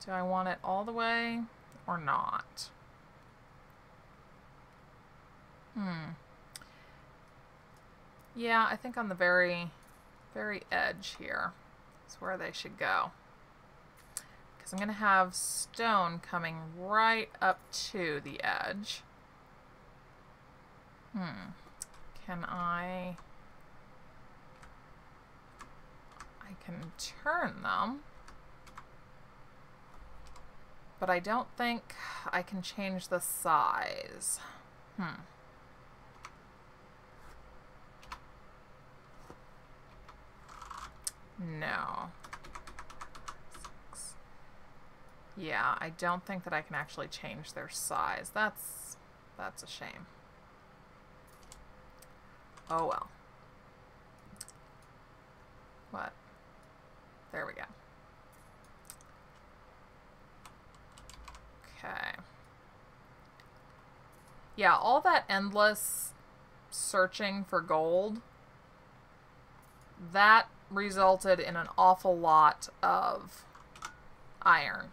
Do I want it all the way or not? Yeah, I think on the very, very edge here is where they should go. Because I'm going to have stone coming right up to the edge. Can I can turn them, but I don't think I can change the size. No. 6. Yeah, I don't think that I can actually change their size. That's a shame. Oh well. What? There we go. Okay. Yeah, all that endless searching for gold, that resulted in an awful lot of iron.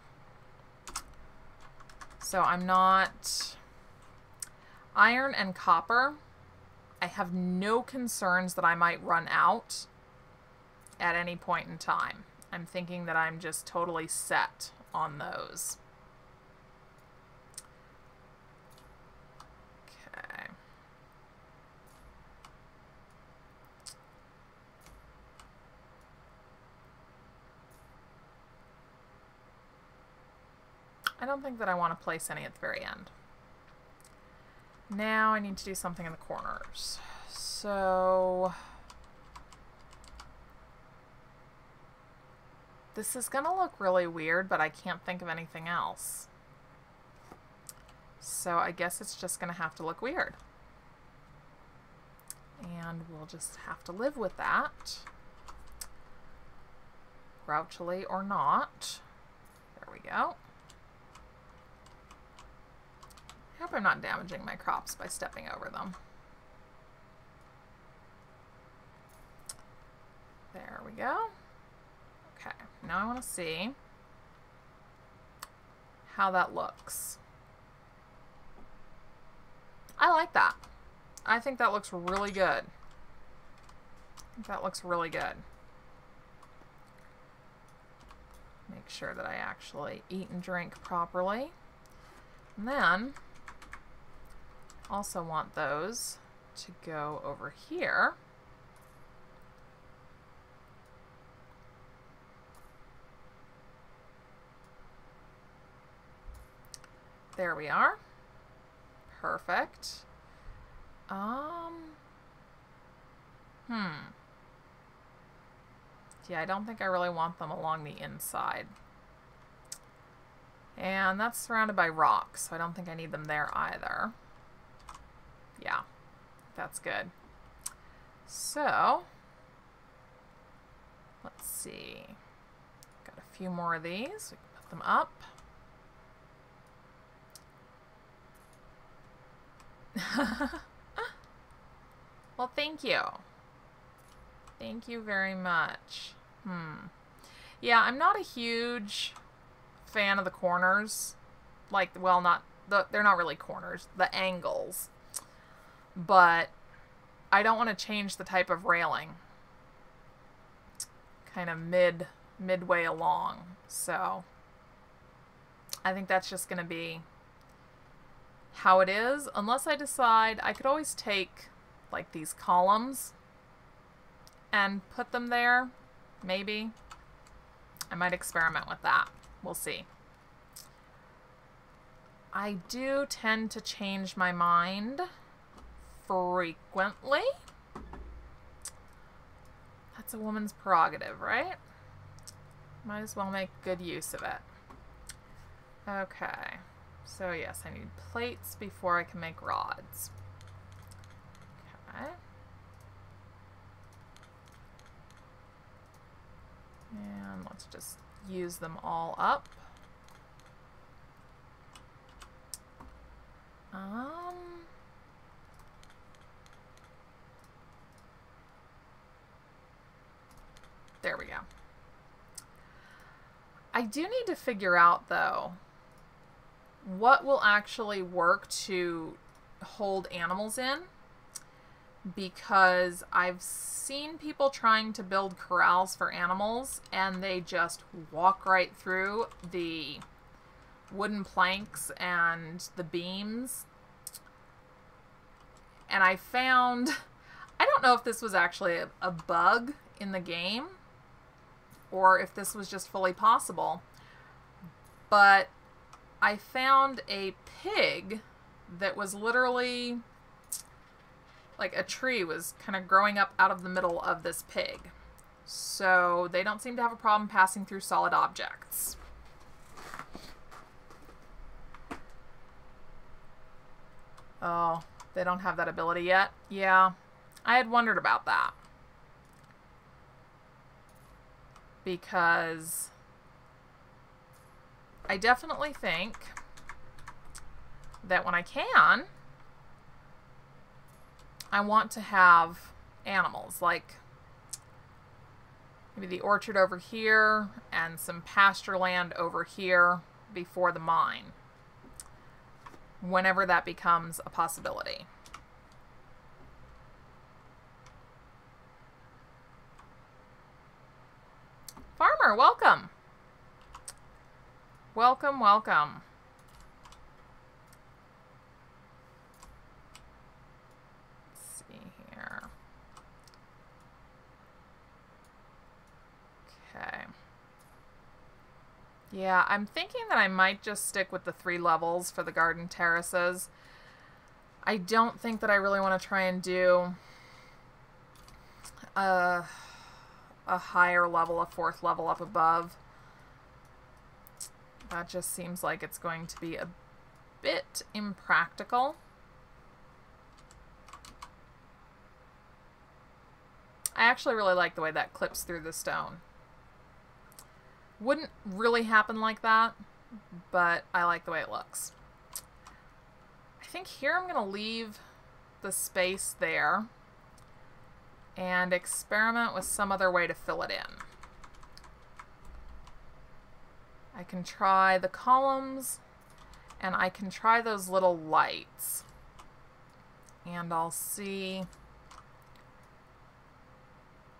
So I'm not... Iron and copper, I have no concerns that I might run out at any point in time. I'm thinking that I'm just totally set on those. Okay. I don't think that I want to place any at the very end. Now I need to do something in the corners. So this is gonna look really weird, but I can't think of anything else. So I guess it's just gonna have to look weird. And we'll just have to live with that. Grouchily or not. There we go. I hope I'm not damaging my crops by stepping over them. There we go. Okay, now I want to see how that looks. I like that. I think that looks really good. That looks really good. Make sure that I actually eat and drink properly. And then, also want those to go over here. There we are. Perfect. Yeah, I don't think I really want them along the inside. And that's surrounded by rocks, so I don't think I need them there either. Yeah, that's good. So, let's see. Got a few more of these. We can put them up. Well, thank you. Thank you very much. Yeah, I'm not a huge fan of the corners. Like, well, they're not really corners, the angles. But I don't want to change the type of railing. Kind of midway along. So I think that's just going to be how it is, unless I decide I could always take like these columns and put them there. Maybe. I might experiment with that. We'll see. I do tend to change my mind frequently. That's a woman's prerogative, right? Might as well make good use of it. Okay. So yes, I need plates before I can make rods. Okay. And let's just use them all up. There we go. I do need to figure out, though, what will actually work to hold animals in, because I've seen people trying to build corrals for animals and they just walk right through the wooden planks and the beams. And I found, I don't know if this was actually a bug in the game or if this was just fully possible, but I found a pig that was literally like a tree was kind of growing up out of the middle of this pig. So they don't seem to have a problem passing through solid objects. Oh, they don't have that ability yet? Yeah, I had wondered about that. Because I definitely think that when I can, I want to have animals, like maybe the orchard over here and some pasture land over here before the mine, whenever that becomes a possibility. Farmer, welcome. Welcome, welcome. Let's see here. Okay. Yeah, I'm thinking that I might just stick with the 3 levels for the garden terraces. I don't think that I really want to try and do a higher level, a 4th level up above. That just seems like it's going to be a bit impractical. I actually really like the way that clips through the stone. Wouldn't really happen like that, but I like the way it looks. I think here I'm going to leave the space there and experiment with some other way to fill it in. I can try the columns, and I can try those little lights. and I'll see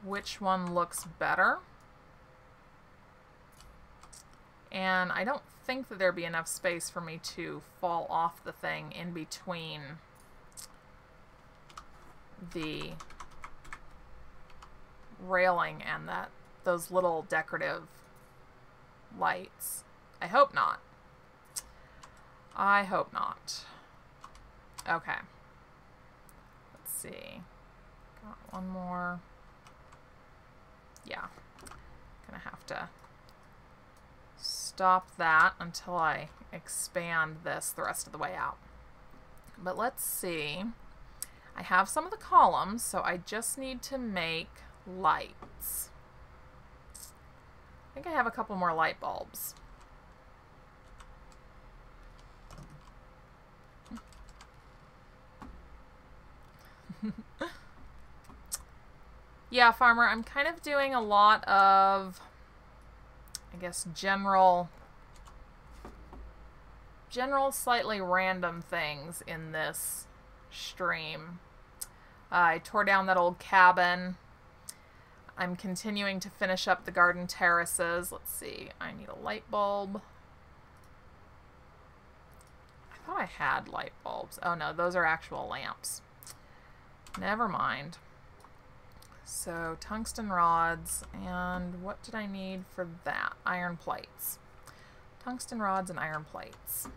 which one looks better. And I don't think that there'd be enough space for me to fall off the thing in between the railing and those little decorative lights. I hope not. I hope not. Okay. Let's see. Got one more. Yeah. Gonna have to stop that until I expand this the rest of the way out. But let's see. I have some of the columns, so I just need to make lights. I think I have a couple more light bulbs. Yeah, Farmer, I'm kind of doing a lot of, I guess, general slightly random things in this stream. I tore down that old cabin. I'm continuing to finish up the garden terraces. Let's see, I need a light bulb. I thought I had light bulbs. Oh no, those are actual lamps. Never mind. So tungsten rods, and what did I need for that? Iron plates. Tungsten rods and iron plates.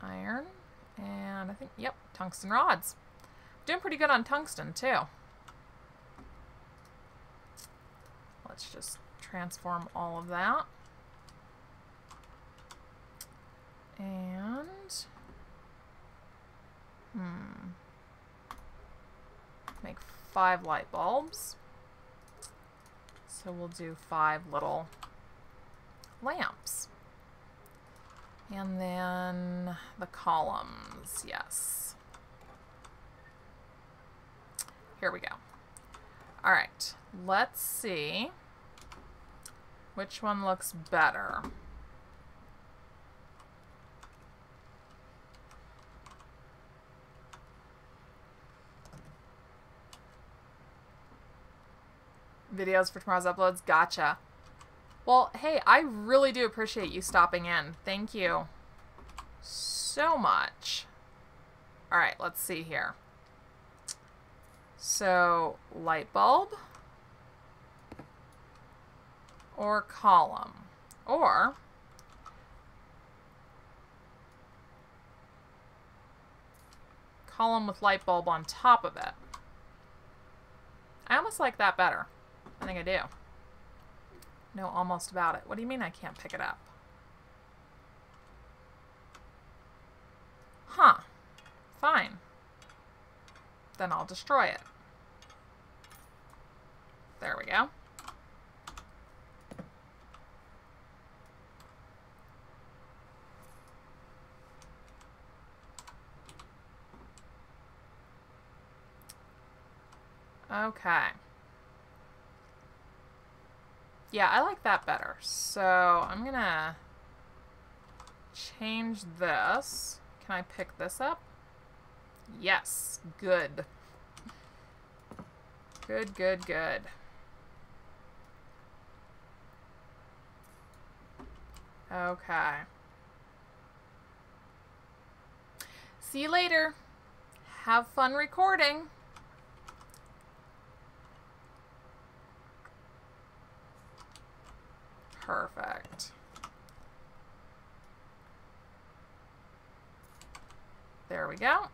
Iron, and I think, yep, tungsten rods. Doing pretty good on tungsten too. Let's just transform all of that. And, make 5 light bulbs. So we'll do 5 little lamps. And then the columns, yes. Here we go. All right, let's see which one looks better. Videos for tomorrow's uploads. Gotcha. Well, hey, I really do appreciate you stopping in. Thank you so much. All right, let's see here. So, light bulb or column, or column with light bulb on top of it. I almost like that better. I think I do. Know almost about it. What do you mean I can't pick it up? Huh. Fine. Then I'll destroy it. There we go. Okay. Yeah, I like that better. So I'm gonna change this. Can I pick this up? Yes. Good. Good, good, good. Okay. See you later. Have fun recording. Perfect. There we go.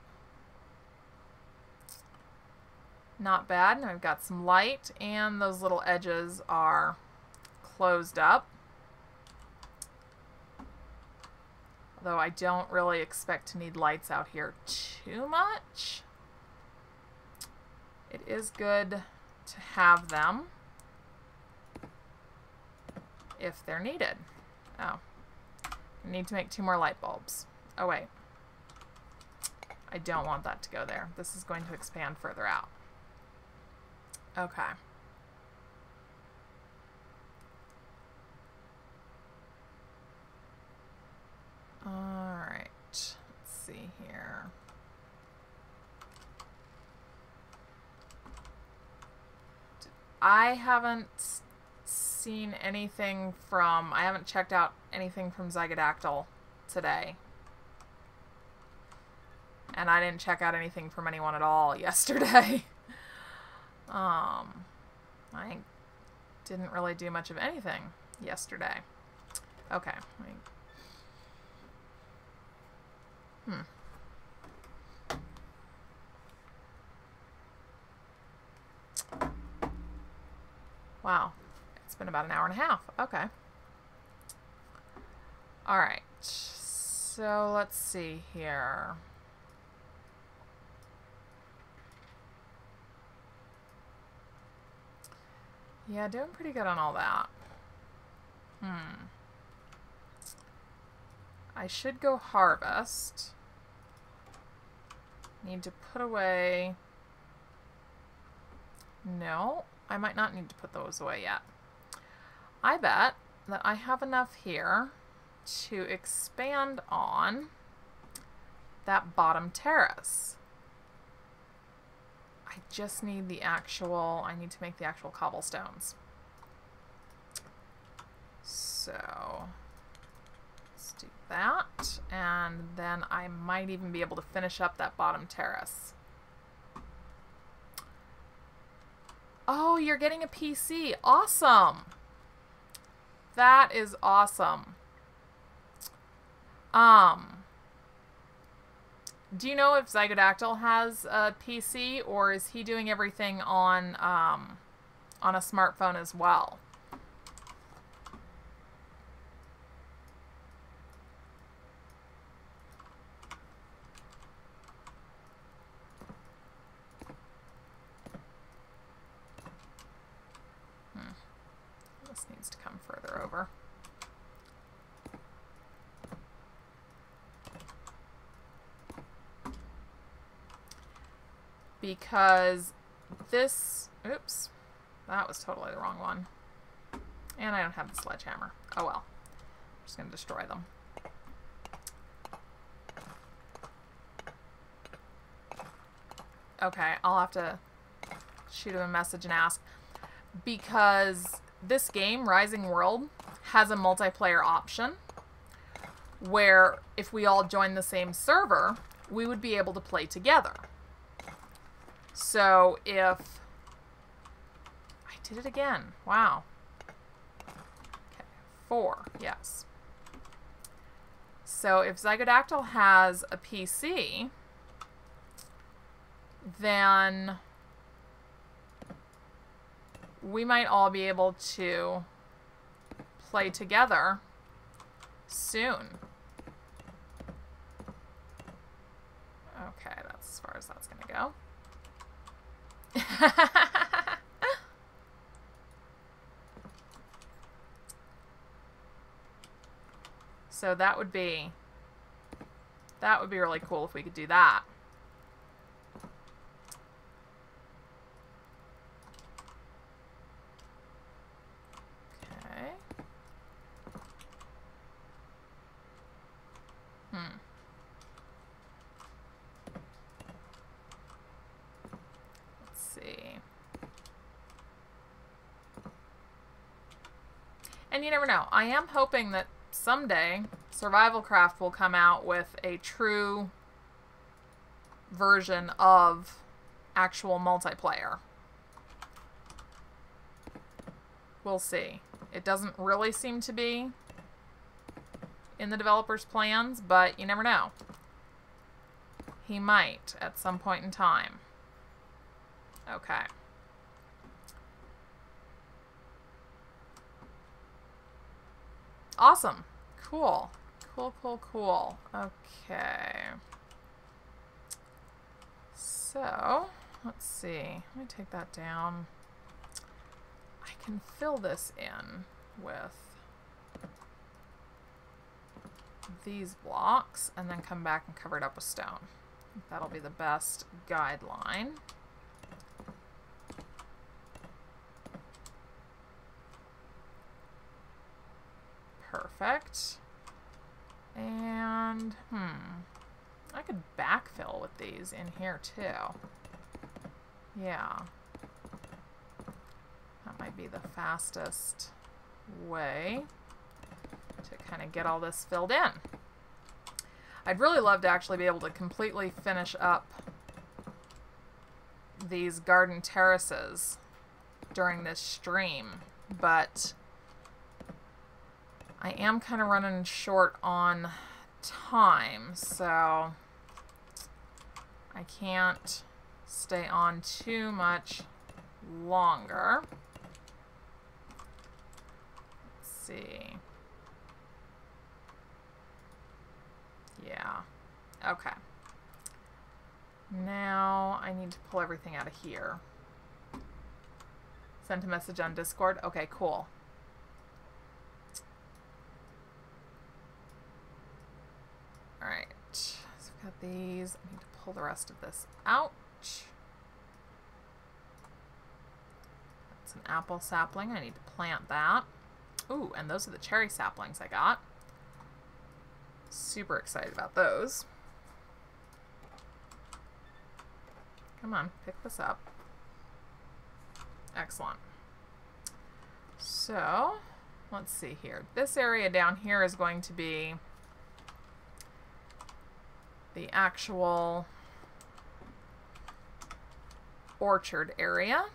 Not bad. And I've got some light, and those little edges are closed up. Although I don't really expect to need lights out here too much. It is good to have them if they're needed. Oh, I need to make 2 more light bulbs. Oh wait, I don't want that to go there. This is going to expand further out. Okay. All right, let's see here. I haven't seen anything from... I haven't checked out anything from Zygodactyl today. And I didn't check out anything from anyone at all yesterday. I didn't really do much of anything yesterday. Okay. Wow. It's been about an hour and a half. Okay. All right. So let's see here. Yeah, doing pretty good on all that. I should go harvest. Need to put away... No, I might not need to put those away yet. I bet that I have enough here to expand on that bottom terrace. I just need the actual... I need to make the actual cobblestones. So... let's do that, and then I might even be able to finish up that bottom terrace. Oh, you're getting a PC. Awesome. That is awesome. Do you know if Zygodactyl has a PC, or is he doing everything on a smartphone as well? This needs to come further over. Because this... oops. That was totally the wrong one. And I don't have the sledgehammer. Oh well. I'm just going to destroy them. Okay, I'll have to shoot him a message and ask. Because this game, Rising World, has a multiplayer option where if we all join the same server, we would be able to play together. So if... I did it again. Wow. Okay, 4, yes. So if Zygodactyl has a PC, then we might all be able to play together soon. Okay, that's as far as that's going to go. So that would be really cool if we could do that. Okay. Let's see. And you never know. I am hoping that someday Survival Craft will come out with a true version of actual multiplayer. We'll see. It doesn't really seem to be in the developer's plans, but you never know. He might at some point in time. Okay. Awesome. Cool. Cool, cool, cool. Okay. So, let's see. Let me take that down. I can fill this in with these blocks and then come back and cover it up with stone. That'll be the best guideline. Perfect. And, I could backfill with these in here too. Yeah. That might be the fastest way to kind of get all this filled in. I'd really love to actually be able to completely finish up these garden terraces during this stream, but I am kind of running short on time, so I can't stay on too much longer. Let's see. Yeah. Okay. Now I need to pull everything out of here. Sent a message on Discord. Okay, cool. Alright. So we've got these. I need to pull the rest of this out. That's an apple sapling. I need to plant that. Ooh, and those are the cherry saplings I got. Super excited about those. Come on, pick this up. Excellent. So, let's see here. This area down here is going to be the actual orchard area.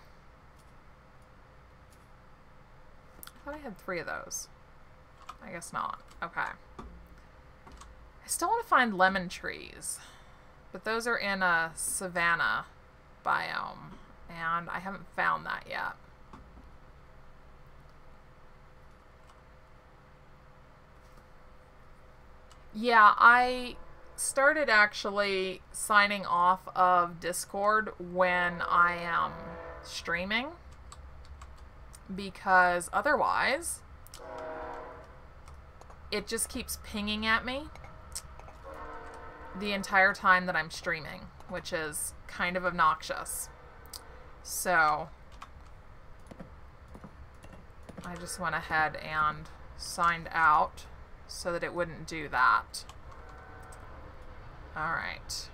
I thought I had 3 of those. I guess not. Okay. I still want to find lemon trees, but those are in a savanna biome, and I haven't found that yet. Yeah, I started actually signing off of Discord when I am streaming, because otherwise it just keeps pinging at me the entire time that I'm streaming, which is kind of obnoxious. So I just went ahead and signed out so that it wouldn't do that. All right,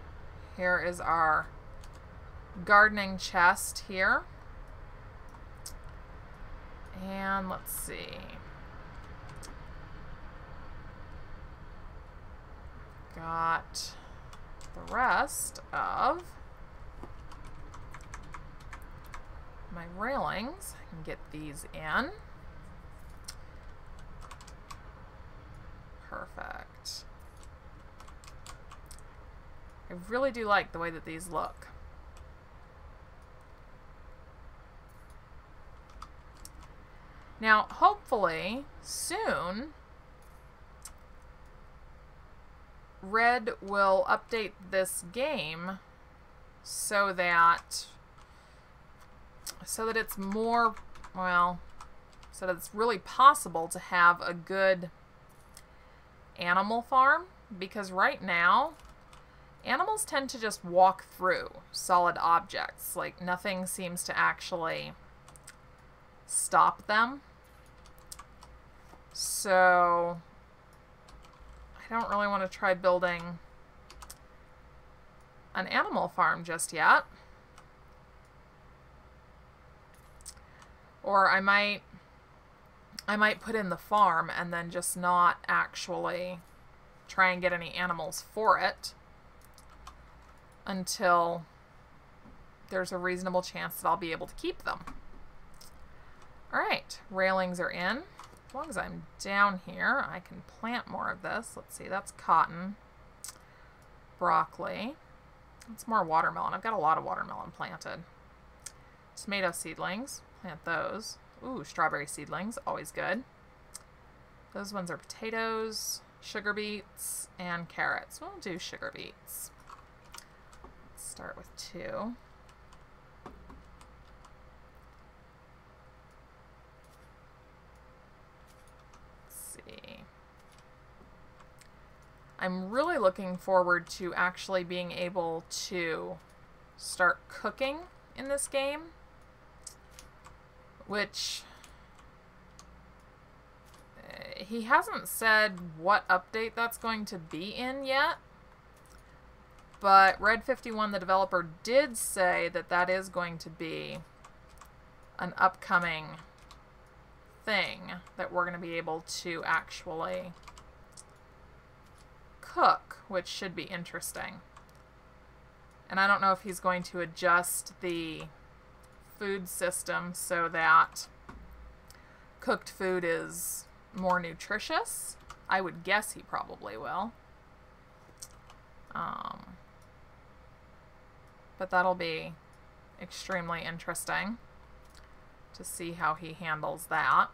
here is our gardening chest here. And let's see. Got the rest of my railings. I can get these in. Perfect. I really do like the way that these look. Now, hopefully, soon, Red will update this game so that it's more, well, so that it's really possible to have a good animal farm, because right now animals tend to just walk through solid objects. Like, nothing seems to actually stop them. So I don't really want to try building an animal farm just yet. Or I might put in the farm and then just not actually try and get any animals for it until there's a reasonable chance that I'll be able to keep them. Alright, railings are in. As long as I'm down here, I can plant more of this. Let's see, that's cotton, broccoli. That's more watermelon. I've got a lot of watermelon planted. Tomato seedlings, plant those. Ooh, strawberry seedlings, always good. Those ones are potatoes, sugar beets, and carrots. We'll do sugar beets. Let's start with 2. I'm really looking forward to actually being able to start cooking in this game, which he hasn't said what update that's going to be in yet, But Red 51, the developer, did say that that is going to be an upcoming thing that we're going to be able to actually cook, which should be interesting. And I don't know if he's going to adjust the food system so that cooked food is more nutritious. I would guess he probably will. But that'll be extremely interesting to see how he handles that.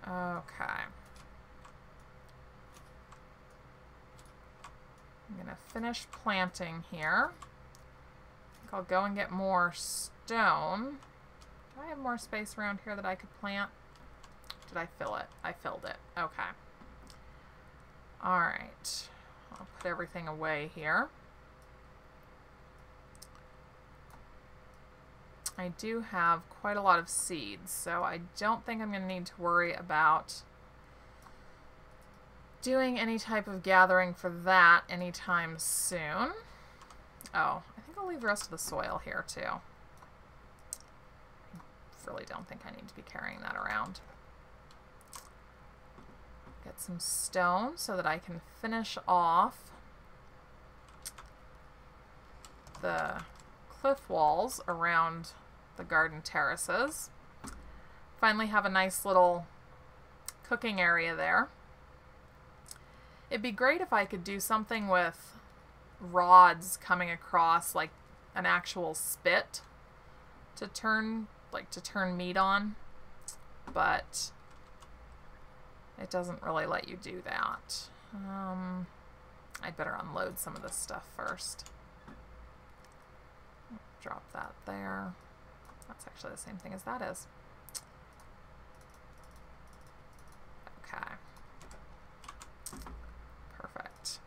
Okay. I'm going to finish planting here. I think I'll go and get more stone. Do I have more space around here that I could plant? Did I fill it? I filled it. Okay. Alright. I'll put everything away here. I do have quite a lot of seeds, so I don't think I'm going to need to worry about doing any type of gathering for that anytime soon. Oh, I think I'll leave the rest of the soil here too. I really don't think I need to be carrying that around. Get some stone so that I can finish off the cliff walls around the garden terraces. Finally have a nice little cooking area there. It'd be great if I could do something with rods coming across, like an actual spit to turn meat on, but it doesn't really let you do that. I'd better unload some of this stuff first. Drop that there. That's actually the same thing as that is. Okay. Perfect.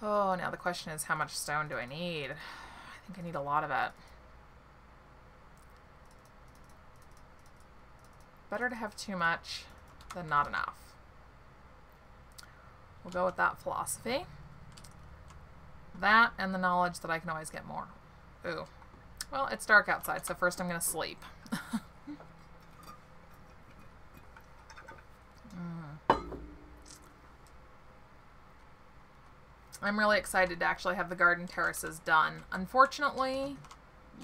Oh, now the question is, how much stone do I need? I think I need a lot of it. Better to have too much than not enough. We'll go with that philosophy. That and the knowledge that I can always get more. Ooh. Well, it's dark outside, so first I'm going to sleep. I'm really excited to actually have the garden terraces done. Unfortunately,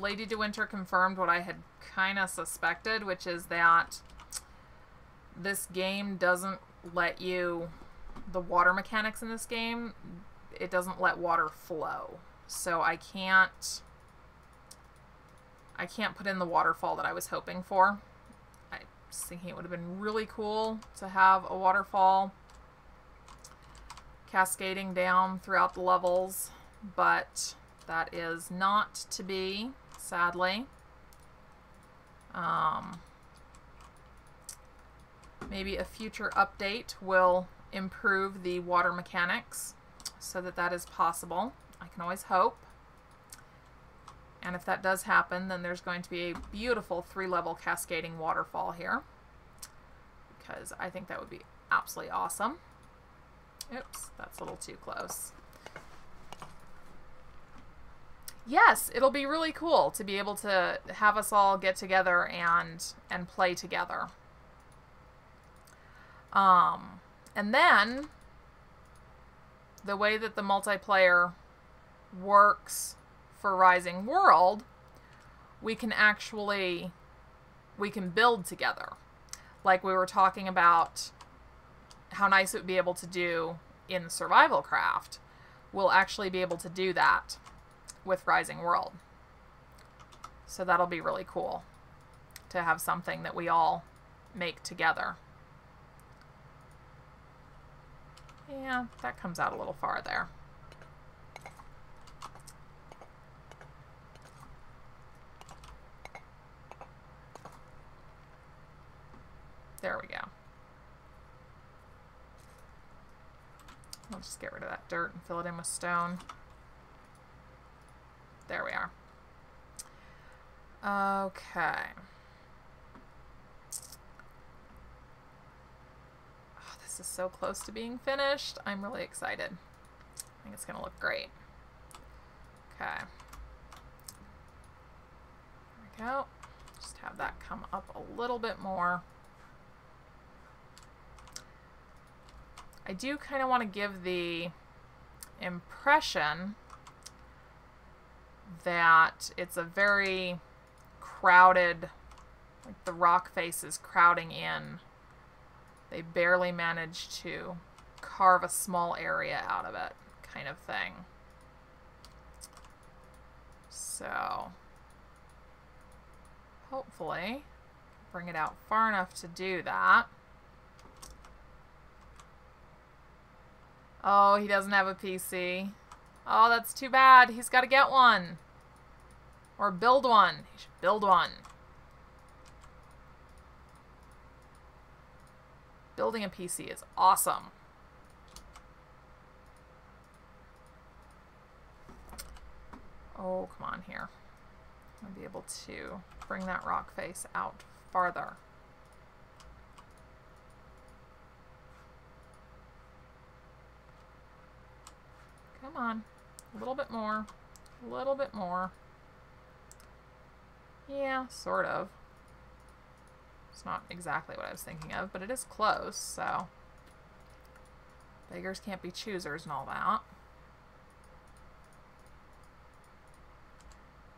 Lady De Winter confirmed what I had kind of suspected, which is that this game doesn't let you... The water mechanics in this game, it doesn't let water flow. So I can't put in the waterfall that I was hoping for. I was thinking it would have been really cool to have a waterfall cascading down throughout the levels, but that is not to be, sadly. Maybe a future update will improve the water mechanics so that that is possible. I can always hope. And if that does happen, then there's going to be a beautiful 3-level cascading waterfall here, because I think that would be absolutely awesome. Oops, that's a little too close. Yes, it'll be really cool to be able to have us all get together and play together. And then the way that the multiplayer works for Rising World, we can build together. Like we were talking about how nice it would be able to do in Survival Craft. We'll actually be able to do that with Rising World. So that'll be really cool to have something that we all make together. Yeah, that comes out a little far there. There we go. I'll just get rid of that dirt and fill it in with stone. There we are. Okay. is so close to being finished. I'm really excited. I think it's going to look great. Okay. There we go. Just have that come up a little bit more. I do kind of want to give the impression that it's a very crowded, like the rock face is crowding in. They barely managed to carve a small area out of it, kind of thing. So hopefully bring it out far enough to do that. Oh, he doesn't have a PC. Oh, that's too bad. He's got to get one. Or build one. He should build one. Building a PC is awesome. Oh, come on here. I'll be able to bring that rock face out farther. Come on. A little bit more. A little bit more. Yeah, sort of. It's not exactly what I was thinking of, but it is close, so beggars can't be choosers and all that.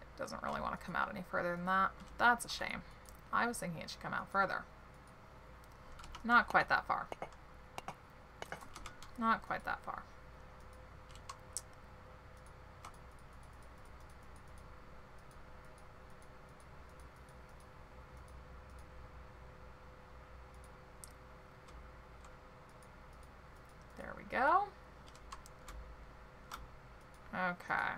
It doesn't really want to come out any further than that. That's a shame. I was thinking it should come out further. Not quite that far. Not quite that far. There we go. Okay.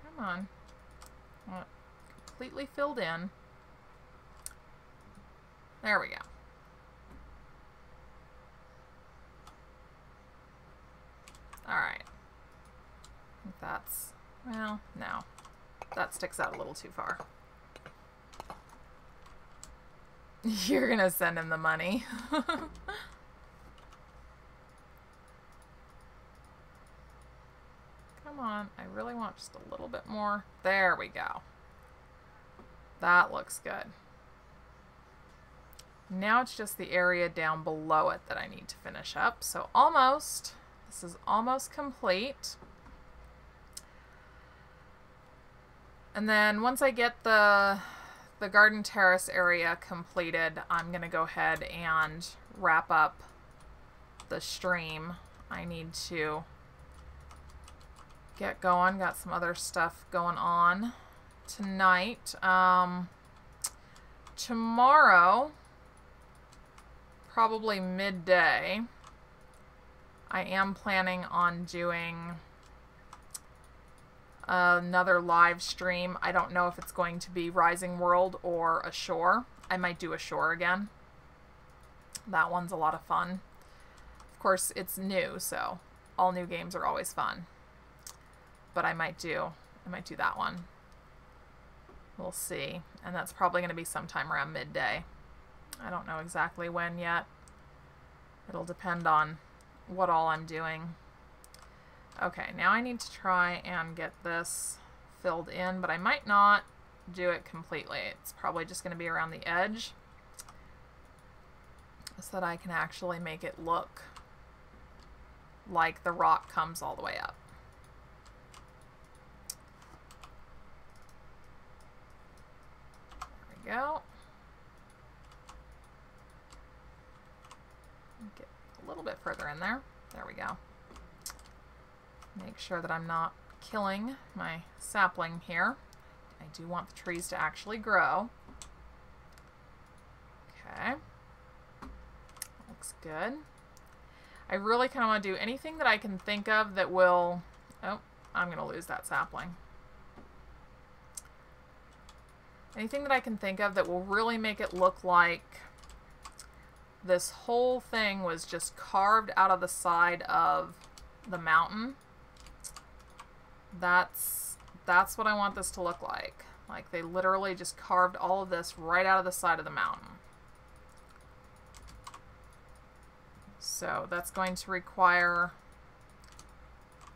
Come on. Well, completely filled in. There we go. Alright. I think that's, well, no. That sticks out a little too far. You're gonna send him the money. Come on, I really want just a little bit more. There we go. That looks good. Now it's just the area down below it that I need to finish up. So almost, this is almost complete. And then once I get the garden terrace area completed, I'm gonna go ahead and wrap up the stream. I need to get going. Got some other stuff going on tonight. Tomorrow, probably midday, I am planning on doing another live stream. I don't know if it's going to be Rising World or Ashore. I might do Ashore again. That one's a lot of fun. Of course, it's new, so all new games are always fun. But I might do that one. We'll see. And that's probably going to be sometime around midday. I don't know exactly when yet. It'll depend on what all I'm doing. Okay, now I need to try and get this filled in, but I might not do it completely. It's probably just going to be around the edge so that I can actually make it look like the rock comes all the way up. There we go. Get a little bit further in there. There we go. Make sure that I'm not killing my sapling here. I do want the trees to actually grow. Okay. Looks good. I really kind of want to do anything that I can think of that will... Oh, I'm going to lose that sapling. Anything that I can think of that will really make it look like this whole thing was just carved out of the side of the mountain. That's what I want this to look like. Like they literally just carved all of this right out of the side of the mountain. So that's going to require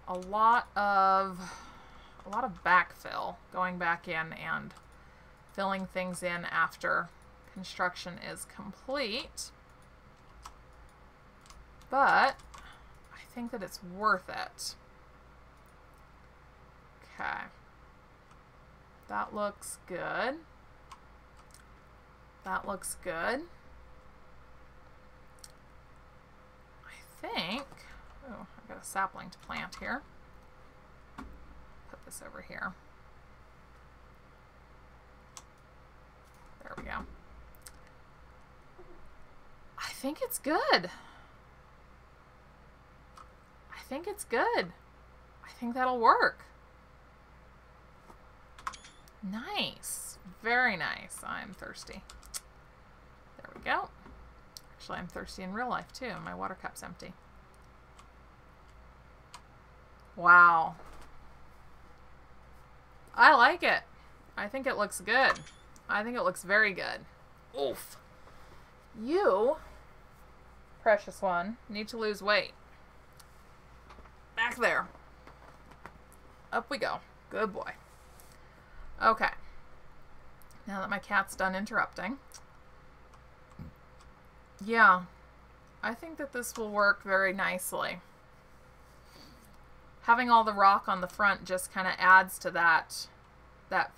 a lot of backfill, going back in and filling things in after construction is complete. But I think that it's worth it. Okay. That looks good. That looks good. I think, oh, I've got a sapling to plant here. Put this over here. There we go. I think it's good. I think it's good. I think that'll work. Nice. Very nice. I'm thirsty. There we go. Actually, I'm thirsty in real life too. My water cup's empty. Wow. I like it. I think it looks good. I think it looks very good. Oof. You, precious one, need to lose weight. Back there. Up we go. Good boy. Okay. Now that my cat's done interrupting. Yeah. I think that this will work very nicely. Having all the rock on the front just kind of adds to that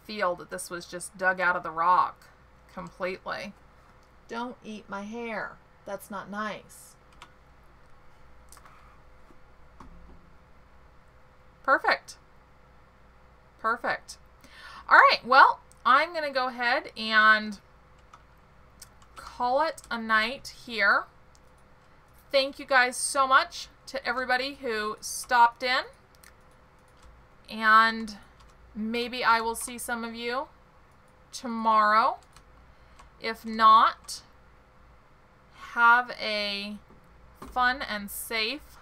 feel that this was just dug out of the rock completely. Don't eat my hair. That's not nice. Perfect. Perfect. All right, well, I'm going to go ahead and call it a night here. Thank you guys so much to everybody who stopped in. And maybe I will see some of you tomorrow. If not, have a fun and safe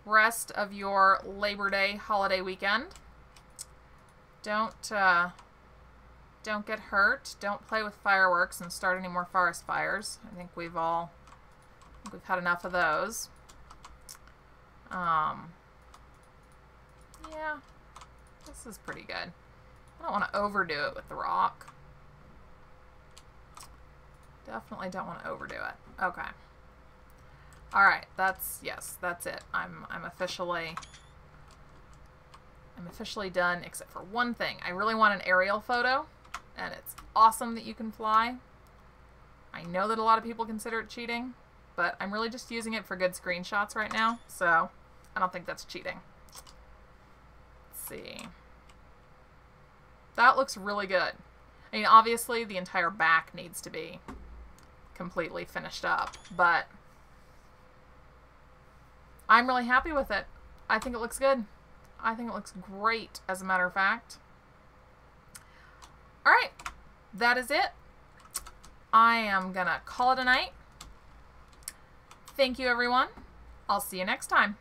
rest of your Labor Day holiday weekend. Don't get hurt. Don't play with fireworks and start any more forest fires. I think we've had enough of those. Yeah, this is pretty good. I don't want to overdo it with the rock. Definitely don't want to overdo it. Okay. All right. That's it. I'm officially done, except for one thing. I really want an aerial photo, and it's awesome that you can fly. I know that a lot of people consider it cheating, but I'm really just using it for good screenshots right now, so I don't think that's cheating. Let's see. That looks really good. I mean, obviously the entire back needs to be completely finished up, but I'm really happy with it. I think it looks good. I think it looks great, as a matter of fact. All right, that is it. I am gonna call it a night. Thank you, everyone. I'll see you next time.